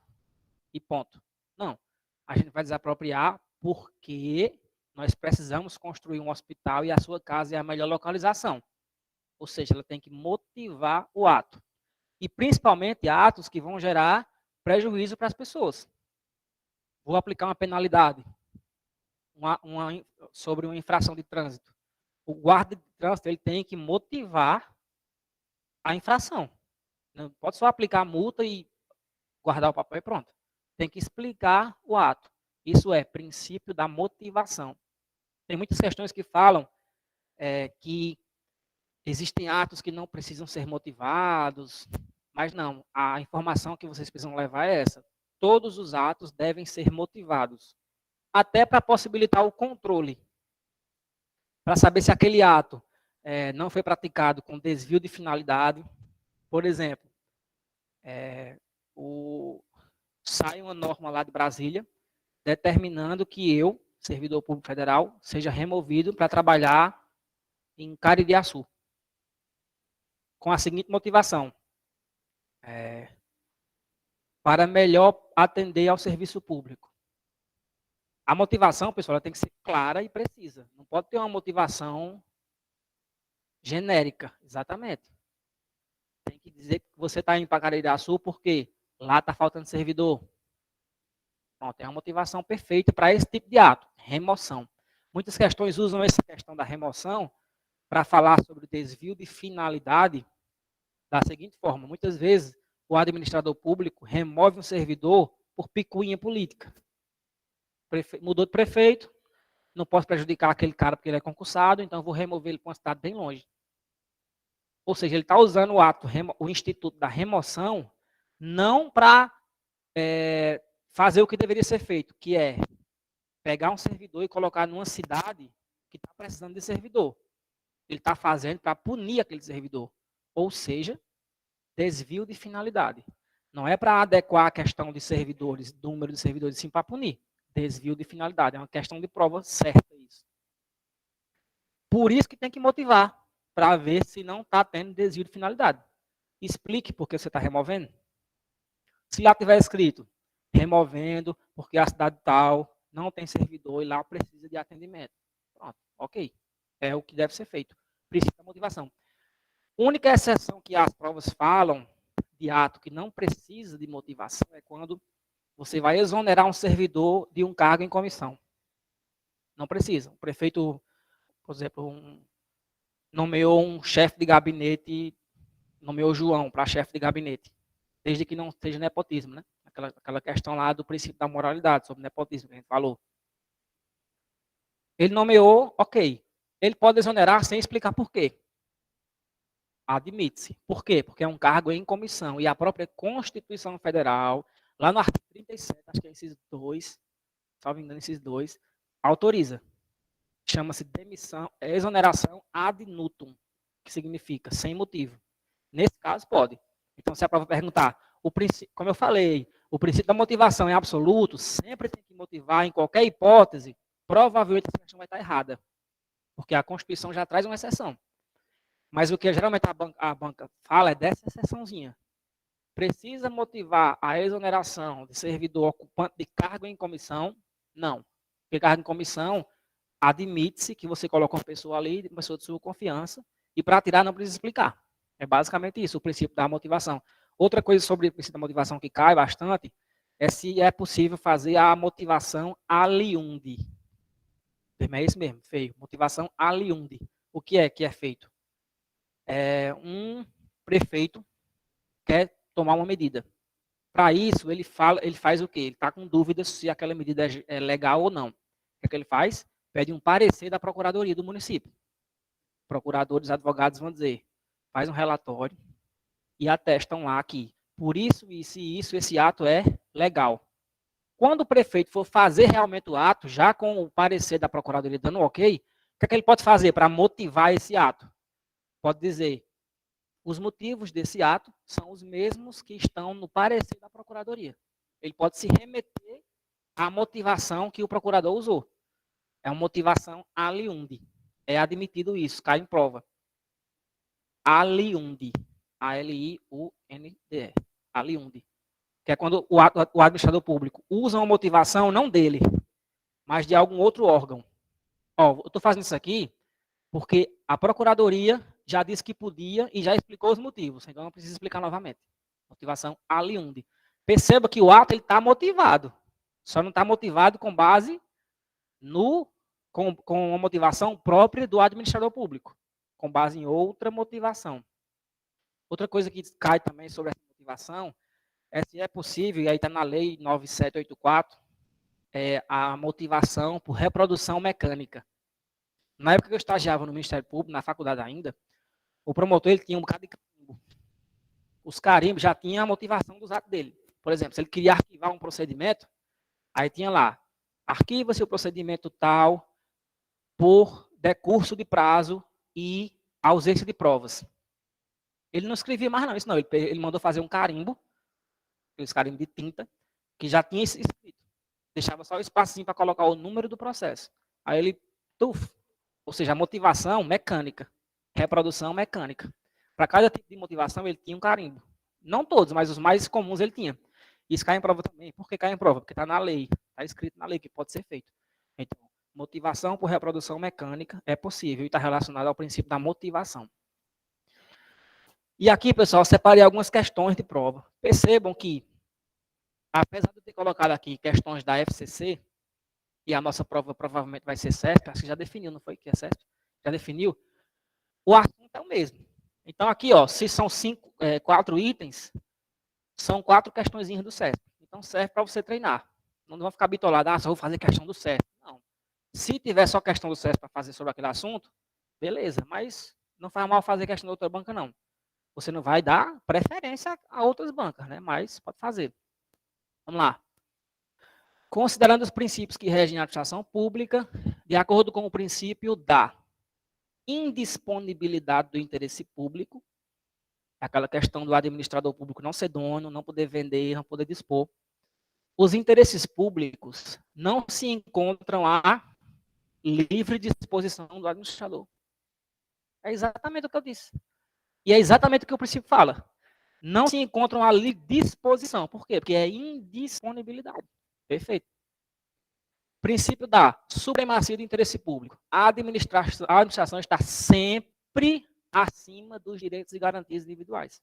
E ponto. Não. A gente vai desapropriar porque nós precisamos construir um hospital e a sua casa é a melhor localização. Ou seja, ela tem que motivar o ato. E principalmente atos que vão gerar prejuízo para as pessoas. Vou aplicar uma penalidade sobre uma infração de trânsito. O guarda de trânsito ele tem que motivar a infração. Não pode só aplicar a multa e guardar o papel e pronto. Tem que explicar o ato. Isso é princípio da motivação. Tem muitas questões que falam que existem atos que não precisam ser motivados, mas não. A informação que vocês precisam levar é essa. Todos os atos devem ser motivados. Até para possibilitar o controle. Para saber se aquele ato não foi praticado com desvio de finalidade. Por exemplo, sai uma norma lá de Brasília determinando que eu, servidor público federal, seja removido para trabalhar em Caririaçu. Com a seguinte motivação. Para melhor atender ao serviço público. A motivação, pessoal, ela tem que ser clara e precisa. Não pode ter uma motivação genérica, exatamente. Tem que dizer que você está indo para Caririaçu porque lá está faltando servidor. Pronto, é uma motivação perfeita para esse tipo de ato, remoção. Muitas questões usam essa questão da remoção para falar sobre o desvio de finalidade da seguinte forma. Muitas vezes, o administrador público remove um servidor por picuinha política. Mudou de prefeito, não posso prejudicar aquele cara porque ele é concursado, então vou remover ele para uma cidade bem longe. Ou seja, ele está usando o instituto da remoção, não para fazer o que deveria ser feito, que é pegar um servidor e colocar numa cidade que está precisando de servidor. Ele está fazendo para punir aquele servidor. Ou seja, desvio de finalidade. Não é para adequar a questão de servidores, do número de servidores, sim para punir. Desvio de finalidade. É uma questão de prova certa isso. Por isso que tem que motivar, para ver se não está tendo desvio de finalidade. Explique por que você está removendo. Se lá tiver escrito, removendo, porque a cidade tal não tem servidor e lá precisa de atendimento. Pronto, ok. É o que deve ser feito. Precisa da motivação. Única exceção que as provas falam de ato que não precisa de motivação é quando você vai exonerar um servidor de um cargo em comissão. Não precisa. O prefeito, por exemplo, nomeou um chefe de gabinete, nomeou João para chefe de gabinete, desde que não seja nepotismo, né? Aquela questão lá do princípio da moralidade, sobre nepotismo que a gente falou. Ele nomeou, ok. Ele pode exonerar sem explicar por quê. Admite-se. Por quê? Porque é um cargo em comissão. E a própria Constituição Federal, lá no artigo 37, acho que é esses dois, salvo engano, esses dois, autoriza. chama-se exoneração ad nutum, que significa sem motivo. Nesse caso, pode. Então, se a prova perguntar, como eu falei, o princípio da motivação é absoluto, sempre tem que motivar em qualquer hipótese, provavelmente essa questão vai estar errada, porque a Constituição já traz uma exceção. Mas o que geralmente a banca fala é dessa exceçãozinha. Precisa motivar a exoneração de servidor ocupante de cargo em comissão? Não. Porque cargo em comissão admite-se que você coloca uma pessoa ali, uma pessoa de sua confiança, e para tirar não precisa explicar. É basicamente isso, o princípio da motivação. Outra coisa sobre o princípio da motivação que cai bastante é se é possível fazer a motivação aliundi. É isso mesmo, feio. Motivação aliundi. O que é feito? Um prefeito quer tomar uma medida. Para isso, ele faz o quê? Ele está com dúvidas se aquela medida é legal ou não. O que ele faz? Pede um parecer da procuradoria do município. Procuradores, advogados vão dizer, faz um relatório e atestam lá que por isso, isso e isso, esse ato é legal. Quando o prefeito for fazer realmente o ato, já com o parecer da procuradoria dando ok, o que ele pode fazer para motivar esse ato? Pode dizer, os motivos desse ato são os mesmos que estão no parecer da procuradoria. Ele pode se remeter à motivação que o procurador usou. É uma motivação aliundi. É admitido isso, cai em prova. Aliundi. A-L-I-U-N-D-E. Aliundi. Que é quando o administrador público usa uma motivação não dele, mas de algum outro órgão. Ó, eu estou fazendo isso aqui porque a procuradoria já disse que podia e já explicou os motivos. Então, não precisa explicar novamente. Motivação aliundi. Perceba que o ato está motivado. Só não está motivado com base com a motivação própria do administrador público. Com base em outra motivação. Outra coisa que cai também sobre essa motivação é se é possível, e aí está na lei 9784, a motivação por reprodução mecânica. Na época que eu estagiava no Ministério Público, na faculdade ainda, o promotor ele tinha um bocado de carimbo. Os carimbos já tinham a motivação dos atos dele. Por exemplo, se ele queria arquivar um procedimento, aí tinha lá, arquiva-se o procedimento tal por decurso de prazo e ausência de provas. Ele não escrevia mais não, isso não. Ele mandou fazer um carimbo, aqueles carimbos de tinta, que já tinha escrito. Deixava só o espacinho para colocar o número do processo. Aí ele, ou seja, a motivação mecânica, reprodução mecânica. Para cada tipo de motivação, ele tinha um carimbo. Não todos, mas os mais comuns ele tinha. Isso cai em prova também. Por que cai em prova? Porque está na lei. Está escrito na lei que pode ser feito. Então, motivação por reprodução mecânica é possível e está relacionado ao princípio da motivação. E aqui, pessoal, separei algumas questões de prova. Percebam que, apesar de eu ter colocado aqui questões da FCC, e a nossa prova provavelmente vai ser CESP, acho que já definiu, não foi que é CESP? Já definiu? O assunto é o mesmo. Então, aqui, ó, se são 4 itens, são 4 questõezinhas do CESP. Então, serve para você treinar. Não vão ficar bitolados, só vou fazer questão do CESP. Não. Se tiver só questão do CESP para fazer sobre aquele assunto, beleza, mas não faz mal fazer questão da outra banca, não. Você não vai dar preferência a outras bancas, né? Mas pode fazer. Vamos lá. Considerando os princípios que regem a administração pública, de acordo com o princípio da indisponibilidade do interesse público, aquela questão do administrador público não ser dono, não poder vender, não poder dispor, os interesses públicos não se encontram à livre disposição do administrador. É exatamente o que eu disse. E é exatamente o que o princípio fala. Não se encontram à livre disposição. Por quê? Porque é indisponibilidade. Perfeito. Princípio da supremacia do interesse público. A administração está sempre acima dos direitos e garantias individuais.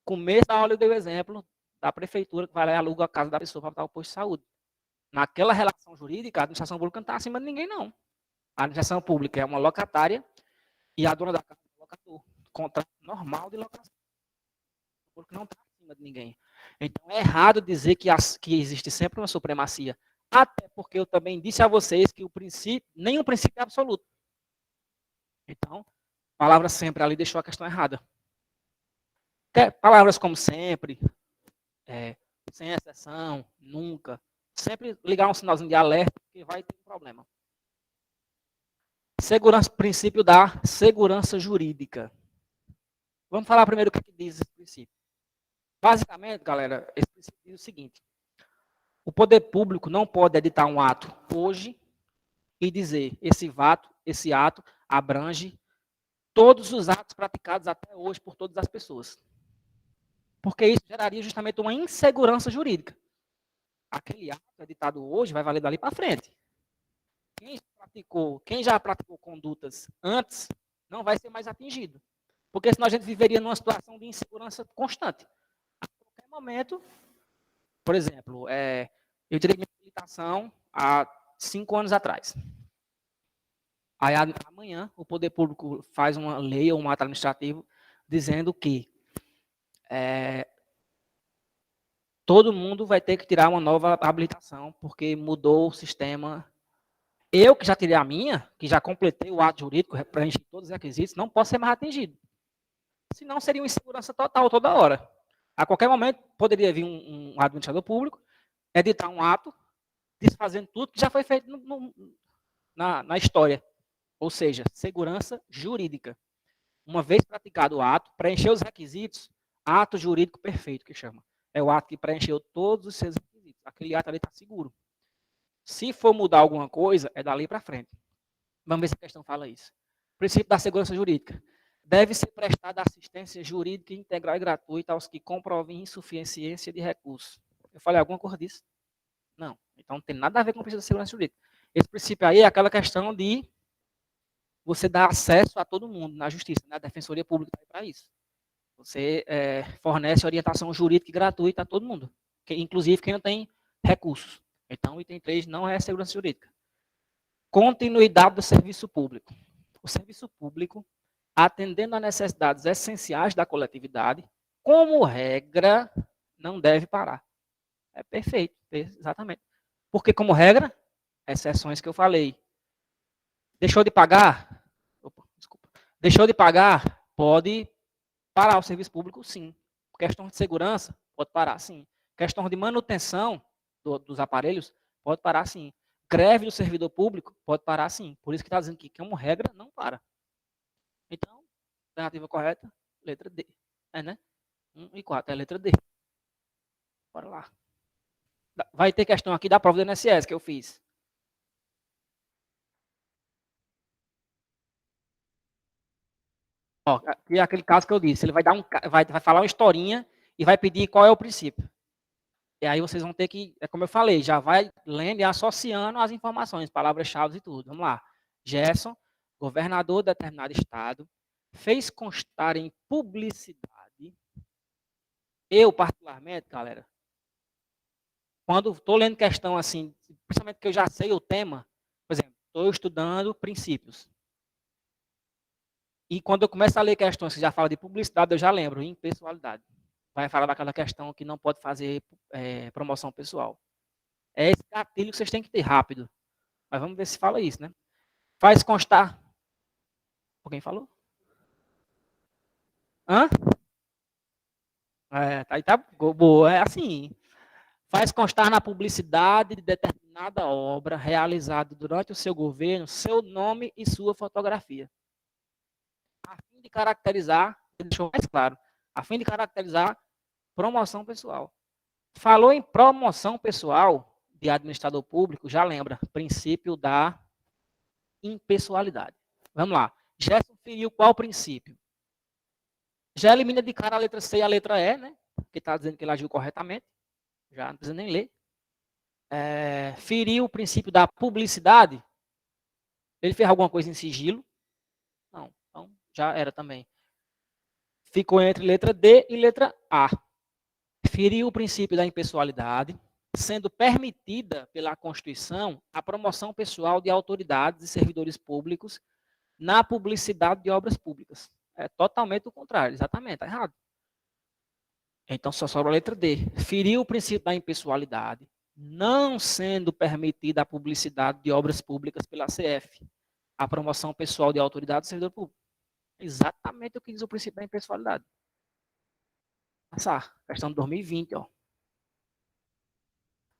Começo da aula eu dei o exemplo da prefeitura que vai lá e aluga a casa da pessoa para botar o posto de saúde. Naquela relação jurídica, a administração pública não está acima de ninguém, não. A administração pública é uma locatária e a dona da casa é um locador. Contrato normal de locação. Porque não está acima de ninguém. Então, é errado dizer que existe sempre uma supremacia. Até porque eu também disse a vocês que nenhum princípio é absoluto. Então, a palavra sempre ali deixou a questão errada. Palavras como sempre, sem exceção, nunca. Sempre ligar um sinalzinho de alerta, porque vai ter um problema. Princípio da segurança jurídica. Vamos falar primeiro o que diz esse princípio. Basicamente, galera, esse princípio diz o seguinte: o poder público não pode editar um ato hoje e dizer esse ato abrange todos os atos praticados até hoje por todas as pessoas. Porque isso geraria justamente uma insegurança jurídica. Aquele ato editado hoje vai valer dali para frente. Quem já praticou condutas antes não vai ser mais atingido. Porque senão a gente viveria numa situação de insegurança constante. A qualquer momento, por exemplo, eu tirei minha habilitação há 5 anos atrás. Aí amanhã o poder público faz uma lei ou um ato administrativo dizendo que todo mundo vai ter que tirar uma nova habilitação, porque mudou o sistema. Eu, que já tirei a minha, que já completei o ato jurídico, preenchi todos os requisitos, não posso ser mais atingido. Senão seria uma insegurança total toda hora. A qualquer momento poderia vir um administrador público, editar um ato, desfazendo tudo que já foi feito na história. Ou seja, segurança jurídica. Uma vez praticado o ato, preencheu os requisitos, ato jurídico perfeito, que chama. É o ato que preencheu todos os seus requisitos. Aquele ato ali está seguro. Se for mudar alguma coisa, é dali para frente. Vamos ver se a questão fala isso. Princípio da segurança jurídica. Deve ser prestada assistência jurídica integral e gratuita aos que comprovem insuficiência de recursos. Eu falei alguma coisa disso? Não. Então não tem nada a ver com o princípio da segurança jurídica. Esse princípio aí é aquela questão de você dar acesso a todo mundo na justiça, né? A Defensoria Pública está aí para isso. Você fornece orientação jurídica gratuita a todo mundo, inclusive quem não tem recursos. Então, o item 3 não é segurança jurídica. Continuidade do serviço público. O serviço público, atendendo a necessidades essenciais da coletividade, como regra, não deve parar. É perfeito, exatamente. Porque, como regra, exceções que eu falei. Deixou de pagar? Deixou de pagar? Pode parar o serviço público, sim. Questão de segurança, pode parar, sim. Questão de manutenção dos aparelhos, pode parar, sim. Greve do servidor público, pode parar, sim. Por isso que está dizendo que, como regra, não para. Então, alternativa correta, letra D. Né? 1 e 4, é a letra D. Bora lá. Vai ter questão aqui da prova do INSS que eu fiz. Ó, aqui é aquele caso que eu disse. Ele vai falar uma historinha e vai pedir qual é o princípio. E aí vocês vão ter que, como eu falei, já vai lendo e associando as informações, palavras-chave e tudo. Vamos lá. Gerson, governador de determinado estado, fez constar em publicidade. Eu, particularmente, galera, quando estou lendo questão assim, principalmente que eu já sei o tema, por exemplo, estou estudando princípios. E quando eu começo a ler questões que já falam de publicidade, eu já lembro, impessoalidade. Vai falar daquela questão que não pode fazer promoção pessoal. É esse gatilho que vocês têm que ter rápido. Mas vamos ver se fala isso, né? Faz constar. Alguém falou? Hã? Aí tá boa. É assim. Faz constar na publicidade de determinada obra realizada durante o seu governo seu nome e sua fotografia. A fim de caracterizar, deixou mais claro, a fim de caracterizar promoção pessoal. Falou em promoção pessoal de administrador público, já lembra, princípio da impessoalidade. Vamos lá. Gerson feriu qual princípio? Já elimina de cara a letra C e a letra E, né? Que está dizendo que ele agiu corretamente. Já não precisa nem ler. Feriu o princípio da publicidade. Ele fez alguma coisa em sigilo? Não. Então, já era também. Ficou entre letra D e letra A. Feriu o princípio da impessoalidade, sendo permitida pela Constituição a promoção pessoal de autoridades e servidores públicos na publicidade de obras públicas. É totalmente o contrário, exatamente, está errado. Então, só sobra a letra D. Feriu o princípio da impessoalidade, não sendo permitida a publicidade de obras públicas pela CF, a promoção pessoal de autoridades e servidor público. Exatamente o que diz o princípio da impessoalidade. Passar, questão de 2020, ó.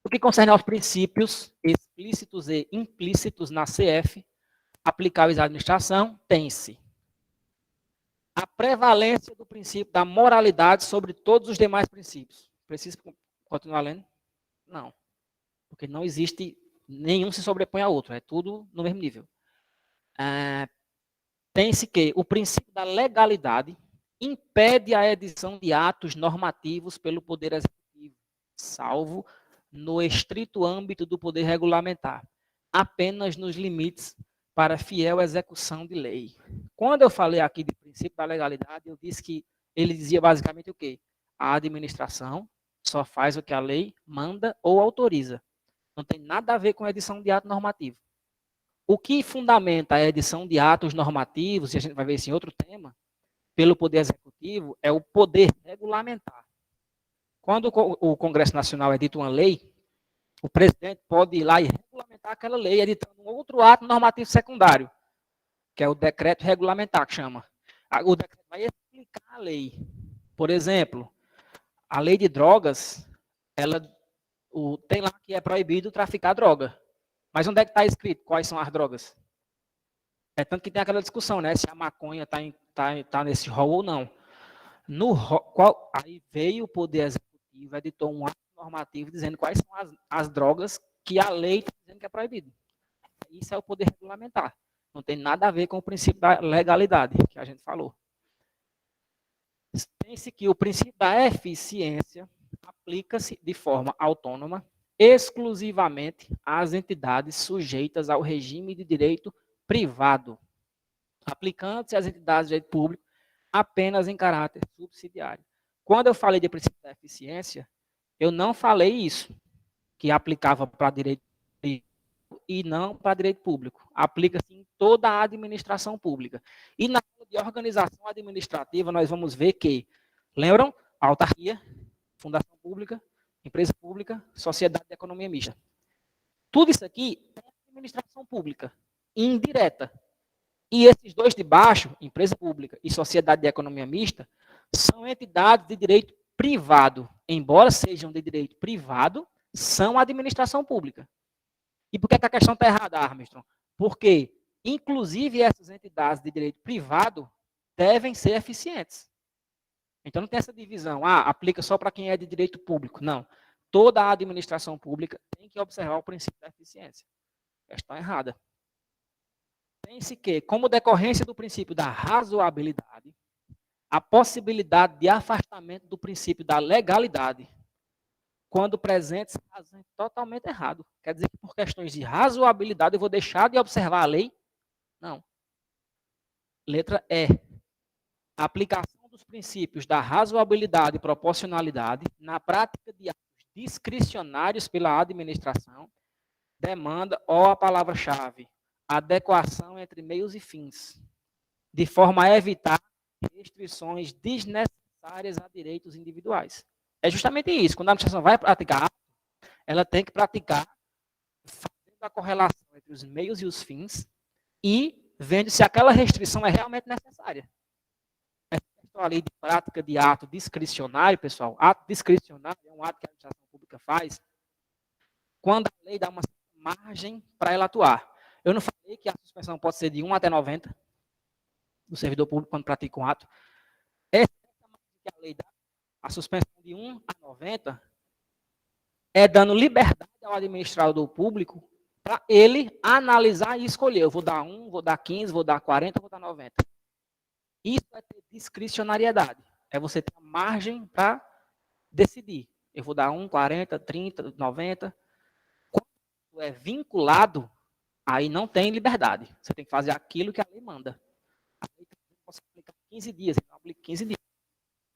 O que concerne aos princípios explícitos e implícitos na CF, aplicáveis à administração, tem-se a prevalência do princípio da moralidade sobre todos os demais princípios. Preciso continuar lendo? Não. Porque não existe, nenhum se sobrepõe ao outro, é tudo no mesmo nível. Tem-se que o princípio da legalidade impede a edição de atos normativos pelo Poder Executivo, salvo no estrito âmbito do poder regulamentar, apenas nos limites para fiel execução de lei. Quando eu falei aqui de princípio da legalidade, eu disse que ele dizia basicamente o quê? A administração só faz o que a lei manda ou autoriza. Não tem nada a ver com a edição de ato normativo. O que fundamenta a edição de atos normativos, e a gente vai ver isso em outro tema, pelo Poder Executivo, é o poder regulamentar. Quando o Congresso Nacional edita uma lei, o presidente pode ir lá e regulamentar aquela lei, editando um outro ato normativo secundário, que é o decreto regulamentar, que chama. O decreto vai explicar a lei. Por exemplo, a lei de drogas, tem lá que é proibido traficar droga. Mas onde é que está escrito quais são as drogas? É tanto que tem aquela discussão, né? Se a maconha está nesse rol ou não. Aí veio o Poder Executivo, editou um ato normativo dizendo quais são as drogas que a lei está dizendo que é proibido. Isso é o poder regulamentar. Não tem nada a ver com o princípio da legalidade, que a gente falou. Pense que o princípio da eficiência aplica-se de forma autônoma, exclusivamente às entidades sujeitas ao regime de direito privado, aplicando-se às entidades de direito público apenas em caráter subsidiário. Quando eu falei de princípio da eficiência, eu não falei isso, que aplicava para direito privado e não para direito público. Aplica-se em toda a administração pública. E na aula de organização administrativa, nós vamos ver que, lembram? Autarquia, fundação pública, empresa pública, sociedade de economia mista. Tudo isso aqui é administração pública, indireta. E esses dois de baixo, empresa pública e sociedade de economia mista, são entidades de direito privado. Embora sejam de direito privado, são administração pública. E por que a questão está errada, Armstrong? Porque, inclusive, essas entidades de direito privado devem ser eficientes. Então, não tem essa divisão, aplica só para quem é de direito público. Não. Toda a administração pública tem que observar o princípio da eficiência. Questão errada. Pense que, como decorrência do princípio da razoabilidade, a possibilidade de afastamento do princípio da legalidade, quando presente, razão totalmente errado. Quer dizer que por questões de razoabilidade eu vou deixar de observar a lei? Não. Letra E. A aplicação dos princípios da razoabilidade e proporcionalidade na prática de atos discricionários pela administração demanda, a palavra-chave, adequação entre meios e fins, de forma a evitar restrições desnecessárias a direitos individuais. É justamente isso. Quando a administração vai praticar, ela tem que praticar fazendo a correlação entre os meios e os fins e vendo se aquela restrição é realmente necessária. Essa questão ali de prática de ato discricionário, pessoal, ato discricionário é um ato que a administração pública faz quando a lei dá uma margem para ela atuar. Eu não falei que a suspensão pode ser de 1 até 90 do servidor público quando pratica um ato. Essa margem que a lei dá, a suspensão de 1 a 90, é dando liberdade ao administrador público para ele analisar e escolher. Eu vou dar 1, vou dar 15, vou dar 40, vou dar 90. Isso é ter discricionariedade. É você ter a margem para decidir. Eu vou dar 1, 40, 30, 90. Quando é vinculado, aí não tem liberdade. Você tem que fazer aquilo que a lei manda. A lei pode aplicar 15 dias, não aplica 15 dias.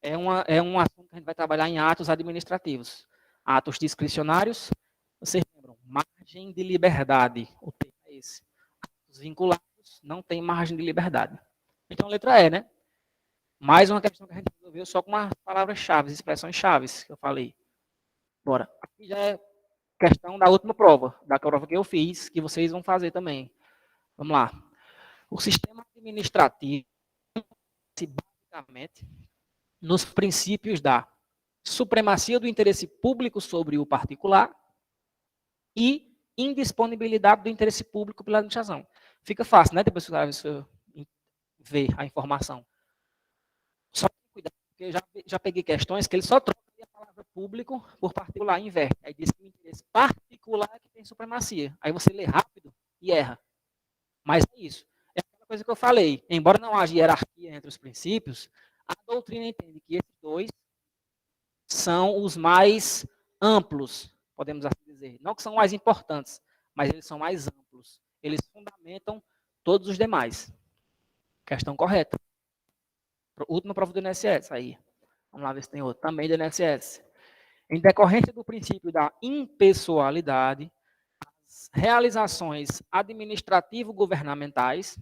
É um assunto que a gente vai trabalhar em atos administrativos. Atos discricionários, vocês lembram? Margem de liberdade. O termo é esse. Atos vinculados não tem margem de liberdade. Então, letra E, né? Mais uma questão que a gente resolveu só com as palavras-chave, expressões-chave que eu falei. Bora. Aqui já é questão da última prova, da prova que eu fiz, que vocês vão fazer também. Vamos lá. O sistema administrativo, basicamente, nos princípios da supremacia do interesse público sobre o particular e indisponibilidade do interesse público pela administração. Fica fácil, né? Depois você vê a informação. Só cuidado, porque eu já peguei questões que ele só troca a palavra público por particular e inverte. Aí diz que o interesse particular é que tem supremacia. Aí você lê rápido e erra. Mas é isso. É aquela coisa que eu falei. Embora não haja hierarquia entre os princípios, a doutrina entende que esses dois são os mais amplos, podemos assim dizer. Não que são mais importantes, mas eles são mais amplos. Eles fundamentam todos os demais. Questão correta. Última prova do INSS aí. Vamos lá ver se tem outro. Também do INSS. Em decorrência do princípio da impessoalidade, as realizações administrativo-governamentais.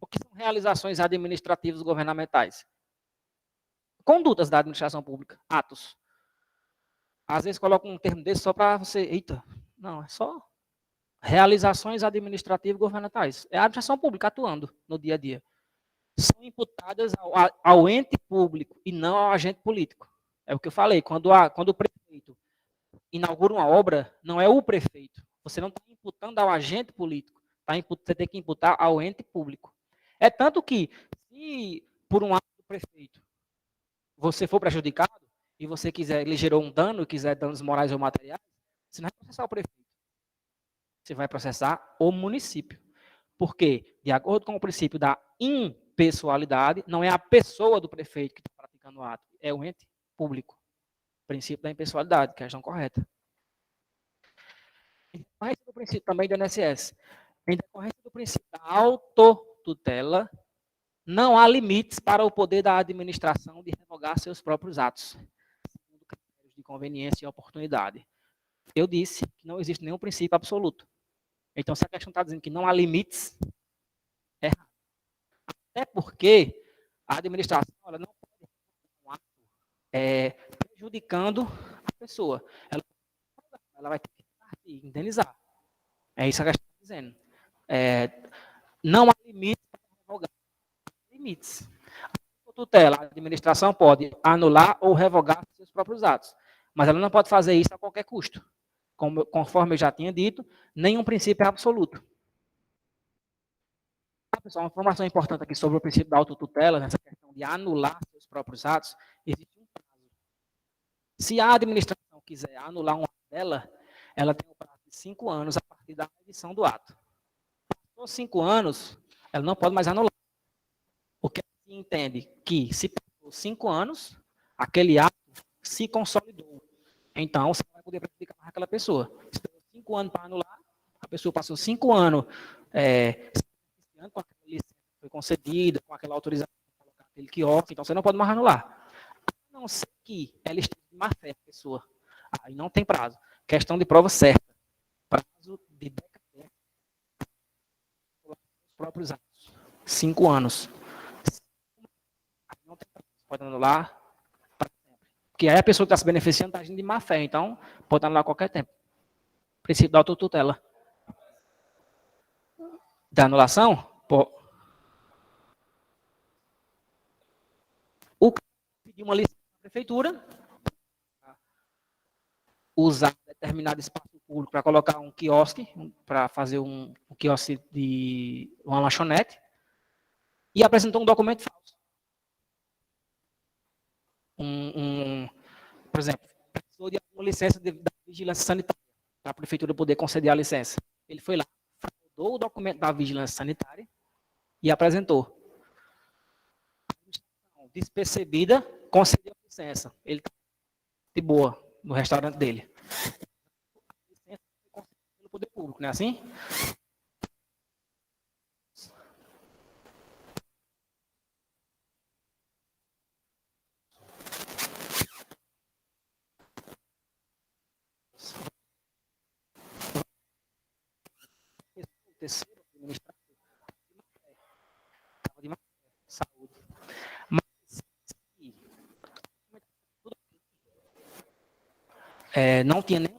O que são realizações administrativas governamentais? Condutas da administração pública, atos. Às vezes colocam um termo desse só para você... Eita, não, é só realizações administrativas governamentais. É a administração pública atuando no dia a dia. São imputadas ao ente público e não ao agente político. É o que eu falei, quando o prefeito inaugura uma obra, não é o prefeito. Você não está imputando ao agente político, você tem que imputar ao ente público. É tanto que, se por um ato do prefeito você for prejudicado e você quiser, ele gerou um dano, quiser danos morais ou materiais, você não vai processar o prefeito. Você vai processar o município. Porque, de acordo com o princípio da impessoalidade, não é a pessoa do prefeito que está praticando o ato, é o ente público. Princípio da impessoalidade, questão correta. Em decorrência do princípio também do INSS, em decorrência do princípio da autotutela, não há limites para o poder da administração de revogar seus próprios atos, segundo critérios de conveniência e oportunidade. Eu disse que não existe nenhum princípio absoluto. Então, se a questão está dizendo que não há limites, é errado. Até porque a administração ela não pode revogar um ato prejudicando a pessoa. Ela vai ter que indenizar. É isso que a questão está dizendo. Não há limites para revogar. Limites. A tutela, a administração pode anular ou revogar seus próprios atos, mas ela não pode fazer isso a qualquer custo. Conforme eu já tinha dito, nenhum princípio é absoluto. Pessoal, uma informação importante aqui sobre o princípio da autotutela, nessa questão de anular seus próprios atos, existe um prazo. Se a administração quiser anular um ato dela, ela tem um prazo de 5 anos a partir da edição do ato. Passou 5 anos, ela não pode mais anular. O que se entende que, se passou 5 anos, aquele ato se consolidou. Então, você não vai poder prejudicar mais aquela pessoa. Se deu 5 anos para anular, a pessoa passou 5 anos com aquela licença que foi concedida, com aquela autorização para colocar aquele quiosque, então você não pode mais anular. A não ser que ela esteja de má fé, a pessoa. Aí não tem prazo. Questão de prova certa. Prazo de decadência dos próprios atos. 5 anos. Aí não tem prazo. Pode anular para sempre. Porque aí a pessoa que está se beneficiando está agindo de má fé, então pode anular a qualquer tempo. Princípio da autotutela. Da anulação? O cara pediu uma licença na prefeitura, usar determinado espaço público para colocar um quiosque, para fazer um quiosque de uma lanchonete, e apresentou um documento falso. Por exemplo, precisou de uma licença da vigilância sanitária, para a prefeitura poder conceder a licença. Ele foi lá, fraudou o documento da vigilância sanitária e apresentou. Despercebida, concedeu a licença. Ele está de boa no restaurante dele. A licença foi concedida pelo poder público, não é assim? O terceiro administrador estava de má saúde. Mas não tinha nem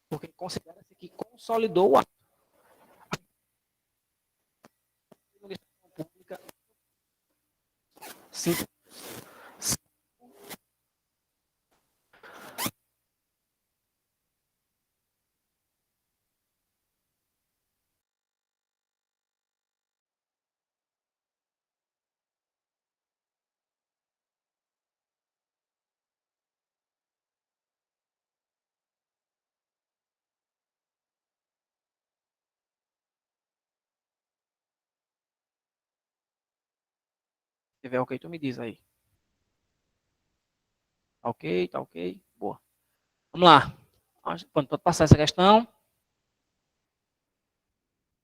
porque considera-se que consolidou o ato. A administração pública, 5 tiver ok, tu me diz aí. Tá ok, tá ok. Boa. Vamos lá. Pode passar essa questão.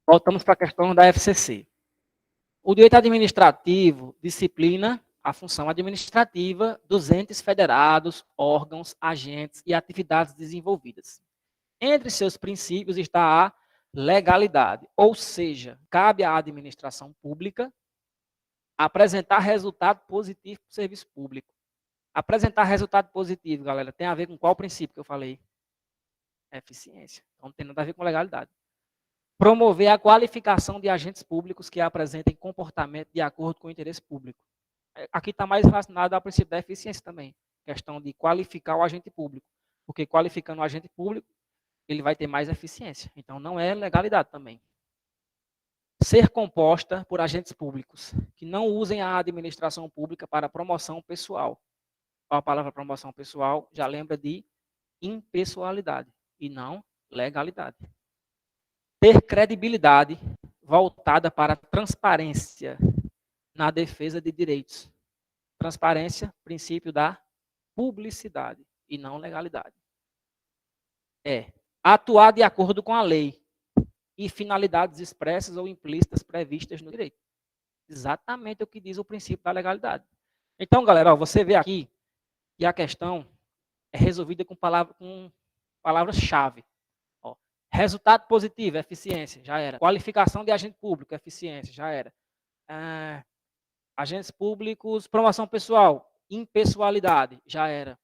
Voltamos para a questão da FCC. O direito administrativo disciplina a função administrativa dos entes federados, órgãos, agentes e atividades desenvolvidas. Entre seus princípios está a legalidade, ou seja, cabe à administração pública apresentar resultado positivo para o serviço público. Apresentar resultado positivo, galera, tem a ver com qual princípio que eu falei? Eficiência. Então não tem nada a ver com legalidade. Promover a qualificação de agentes públicos que apresentem comportamento de acordo com o interesse público. Aqui está mais relacionado ao princípio da eficiência também. Questão de qualificar o agente público. Porque qualificando o agente público, ele vai ter mais eficiência. Então não é legalidade também. Ser composta por agentes públicos que não usem a administração pública para promoção pessoal. A palavra promoção pessoal já lembra de impessoalidade e não legalidade. Ter credibilidade voltada para a transparência na defesa de direitos. Transparência, princípio da publicidade e não legalidade. Atuar de acordo com a lei e finalidades expressas ou implícitas previstas no direito. Exatamente o que diz o princípio da legalidade. Então, galera, ó, você vê aqui que a questão é resolvida com palavras-chave. Resultado positivo, eficiência, já era. Qualificação de agente público, eficiência, já era. Agentes públicos, promoção pessoal, impessoalidade, já era.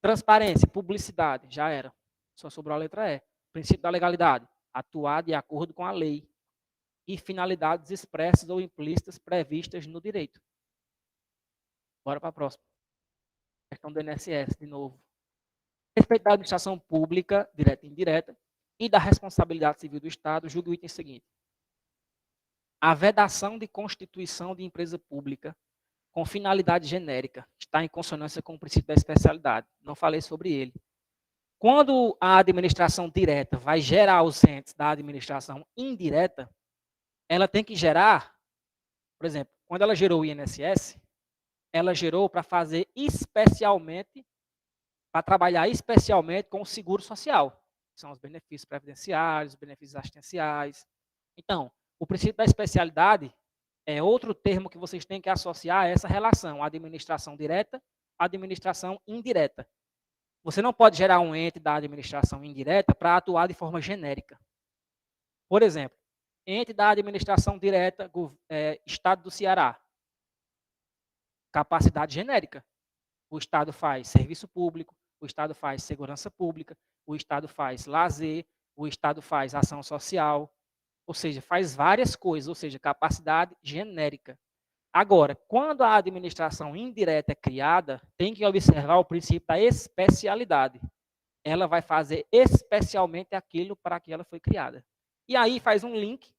Transparência, publicidade, já era. Só sobrou a letra E. Princípio da legalidade, atuar de acordo com a lei e finalidades expressas ou implícitas previstas no direito. Bora para a próxima. Questão do INSS, de novo. Respeito da administração pública, direta e indireta, e da responsabilidade civil do Estado, julgue o item seguinte. A vedação de constituição de empresa pública com finalidade genérica está em consonância com o princípio da especialidade. Não falei sobre ele. Quando a administração direta vai gerar os entes da administração indireta, ela tem que gerar, por exemplo, quando ela gerou o INSS, ela gerou para fazer especialmente, para trabalhar especialmente com o seguro social, que são os benefícios previdenciários, os benefícios assistenciais. Então, o princípio da especialidade é outro termo que vocês têm que associar a essa relação, administração direta, administração indireta. Você não pode gerar um ente da administração indireta para atuar de forma genérica. Por exemplo, ente da administração direta, Estado do Ceará. Capacidade genérica. O Estado faz serviço público, o Estado faz segurança pública, o Estado faz lazer, o Estado faz ação social, ou seja, faz várias coisas, ou seja, capacidade genérica. Agora, quando a administração indireta é criada, tem que observar o princípio da especialidade. Ela vai fazer especialmente aquilo para que ela foi criada. E aí faz um link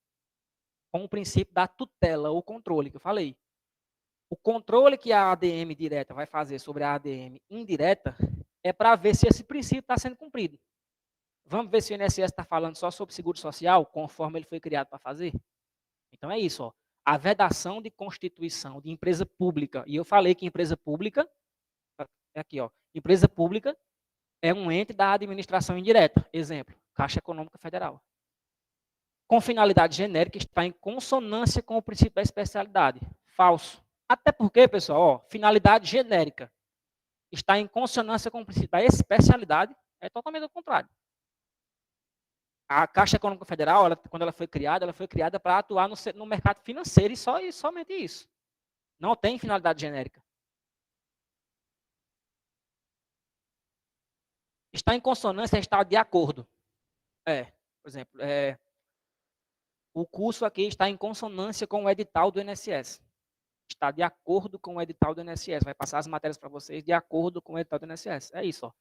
com o princípio da tutela ou controle que eu falei. O controle que a ADM direta vai fazer sobre a ADM indireta é para ver se esse princípio está sendo cumprido. Vamos ver se o INSS está falando só sobre seguro social, conforme ele foi criado para fazer? Então é isso, ó. A vedação de constituição de empresa pública. E eu falei que empresa pública, aqui, ó, empresa pública é um ente da administração indireta. Exemplo, Caixa Econômica Federal. Com finalidade genérica, está em consonância com o princípio da especialidade. Falso. Até porque, pessoal, ó, finalidade genérica está em consonância com o princípio da especialidade, é totalmente o contrário. A Caixa Econômica Federal, quando ela foi criada para atuar no mercado financeiro e somente isso. Não tem finalidade genérica. Está em consonância, está de acordo. Por exemplo, o curso aqui está em consonância com o edital do INSS. Está de acordo com o edital do INSS. Vai passar as matérias para vocês de acordo com o edital do INSS. É isso, ó.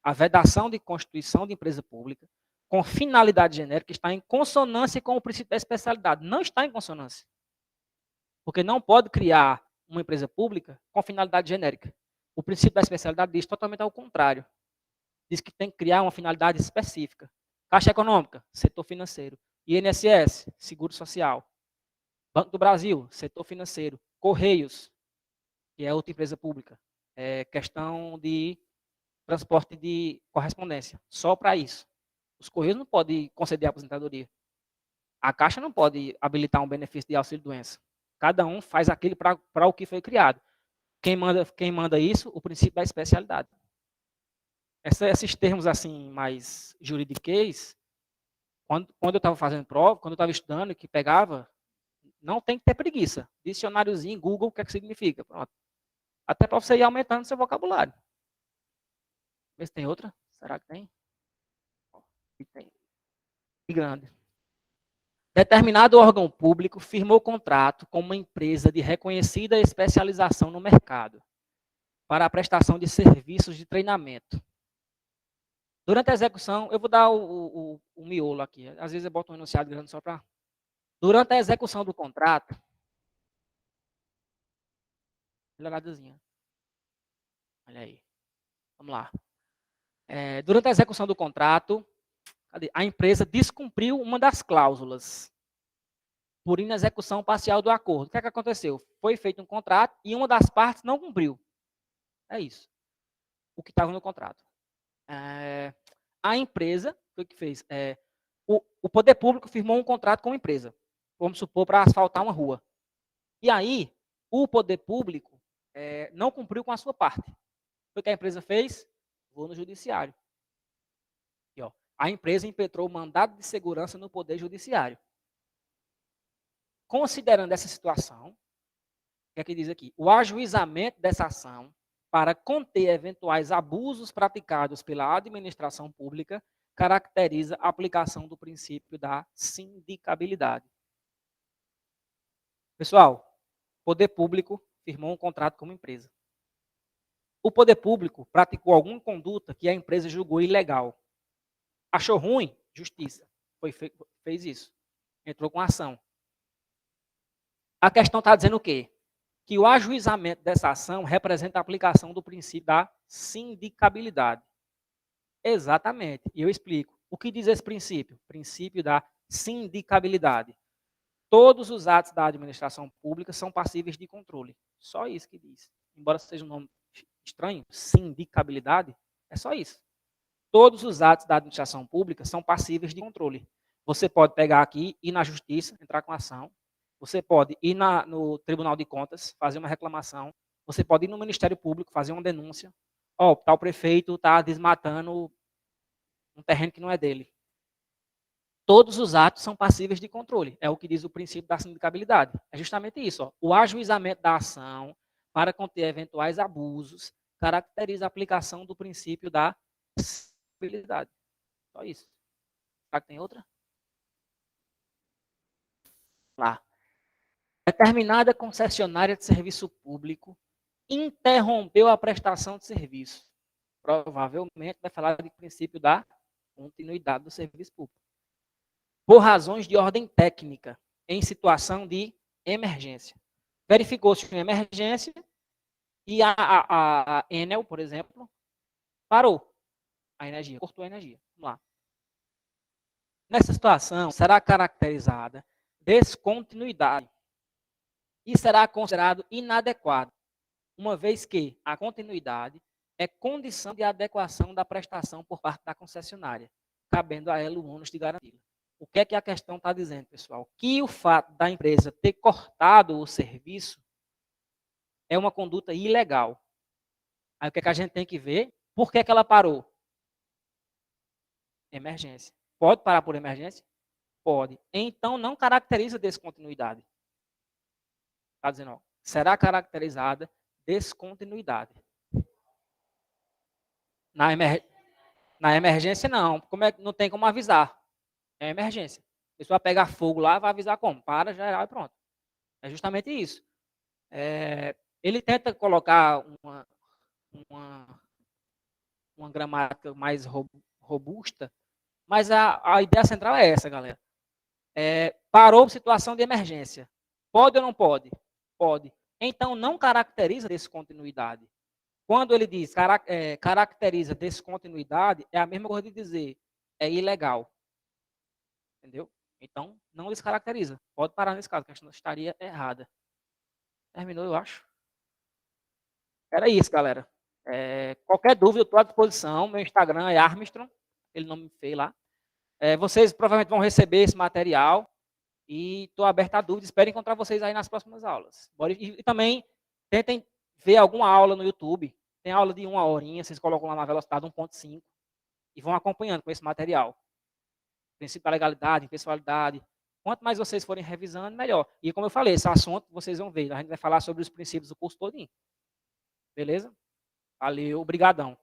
A vedação de constituição de empresa pública com finalidade genérica está em consonância com o princípio da especialidade. Não está em consonância. Porque não pode criar uma empresa pública com finalidade genérica. O princípio da especialidade diz totalmente ao contrário. Diz que tem que criar uma finalidade específica. Caixa Econômica, setor financeiro. INSS, seguro social. Banco do Brasil, setor financeiro. Correios, que é outra empresa pública. É questão de transporte de correspondência, só para isso. Os Correios não podem conceder aposentadoria. A Caixa não pode habilitar um benefício de auxílio-doença. Cada um faz aquilo para o que foi criado. Quem manda isso? O princípio da especialidade. Esses termos assim mais juridiquês, quando eu estava fazendo prova, quando eu estava estudando, que pegava, não tem que ter preguiça. Dicionáriozinho, Google, o que é que significa? Pronto. Até para você ir aumentando seu vocabulário. Vê se tem outra. Será que tem? Tem. Grande. Determinado órgão público firmou contrato com uma empresa de reconhecida especialização no mercado para a prestação de serviços de treinamento. Durante a execução, eu vou dar o miolo aqui. Às vezes eu boto um enunciado grande só para... Durante a execução do contrato... Melhoradazinha. Olha aí. Vamos lá. Durante a execução do contrato, a empresa descumpriu uma das cláusulas por inexecução parcial do acordo. O que é que aconteceu? Foi feito um contrato e uma das partes não cumpriu. É isso. O que estava no contrato. A empresa, o que fez? O poder público firmou um contrato com a empresa. Vamos supor, para asfaltar uma rua. E aí, o poder público não cumpriu com a sua parte. O que a empresa fez? Vou no judiciário. E, ó, a empresa impetrou mandado de segurança no poder judiciário. Considerando essa situação, o que é que diz aqui? O ajuizamento dessa ação para conter eventuais abusos praticados pela administração pública caracteriza a aplicação do princípio da sindicabilidade. Pessoal, o poder público firmou um contrato com uma empresa. O poder público praticou alguma conduta que a empresa julgou ilegal. Achou ruim? Justiça. Fez isso. Entrou com ação. A questão está dizendo o quê? Que o ajuizamento dessa ação representa a aplicação do princípio da sindicabilidade. Exatamente. E eu explico. O que diz esse princípio? Princípio da sindicabilidade. Todos os atos da administração pública são passíveis de controle. Só isso que diz. Embora seja um nome estranho, sindicabilidade, é só isso. Todos os atos da administração pública são passíveis de controle. Você pode pegar aqui, ir na justiça, entrar com ação. Você pode ir no Tribunal de Contas, fazer uma reclamação. Você pode ir no Ministério Público, fazer uma denúncia. Ó, tal prefeito está desmatando um terreno que não é dele. Todos os atos são passíveis de controle. É o que diz o princípio da sindicabilidade. É justamente isso. Ó. O ajuizamento da ação para conter eventuais abusos caracteriza a aplicação do princípio da sindicabilidade. Só isso. Será que tem outra? Lá. Determinada concessionária de serviço público interrompeu a prestação de serviço. Provavelmente vai falar do princípio da continuidade do serviço público. Por razões de ordem técnica, em situação de emergência. Verificou-se uma emergência e a Enel, por exemplo, parou a energia, cortou a energia. Vamos lá. Nessa situação, será caracterizada descontinuidade e será considerado inadequado, uma vez que a continuidade é condição de adequação da prestação por parte da concessionária, cabendo a ela o ônus de garantia. O que é que a questão está dizendo, pessoal? Que o fato da empresa ter cortado o serviço é uma conduta ilegal. Aí o que é que a gente tem que ver? Por que é que ela parou? Emergência. Pode parar por emergência? Pode. Então, não caracteriza descontinuidade. Está dizendo, ó, será caracterizada descontinuidade. Na emergência, não. Não tem como avisar. É emergência. A pessoa pegar fogo lá, vai avisar como? Para, já e pronto. É justamente isso. Ele tenta colocar uma gramática mais robusta, mas a ideia central é essa, galera. Parou situação de emergência. Pode ou não pode? Pode. Então, não caracteriza descontinuidade. Quando ele diz caracteriza descontinuidade, é a mesma coisa de dizer é ilegal. Entendeu? Então, não descaracteriza. Pode parar nesse caso, que a questão estaria errada. Terminou, eu acho. Era isso, galera. Qualquer dúvida, eu estou à disposição. Meu Instagram é Armstrong, ele não me fez lá. Vocês provavelmente vão receber esse material e estou aberto a dúvidas. Espero encontrar vocês aí nas próximas aulas. E também tentem ver alguma aula no YouTube. Tem aula de 1 horinha, vocês colocam lá na velocidade 1.5 e vão acompanhando com esse material. Princípio da legalidade, impessoalidade. Quanto mais vocês forem revisando, melhor. E como eu falei, esse assunto vocês vão ver. A gente vai falar sobre os princípios do curso todinho. Beleza? Valeu, obrigadão.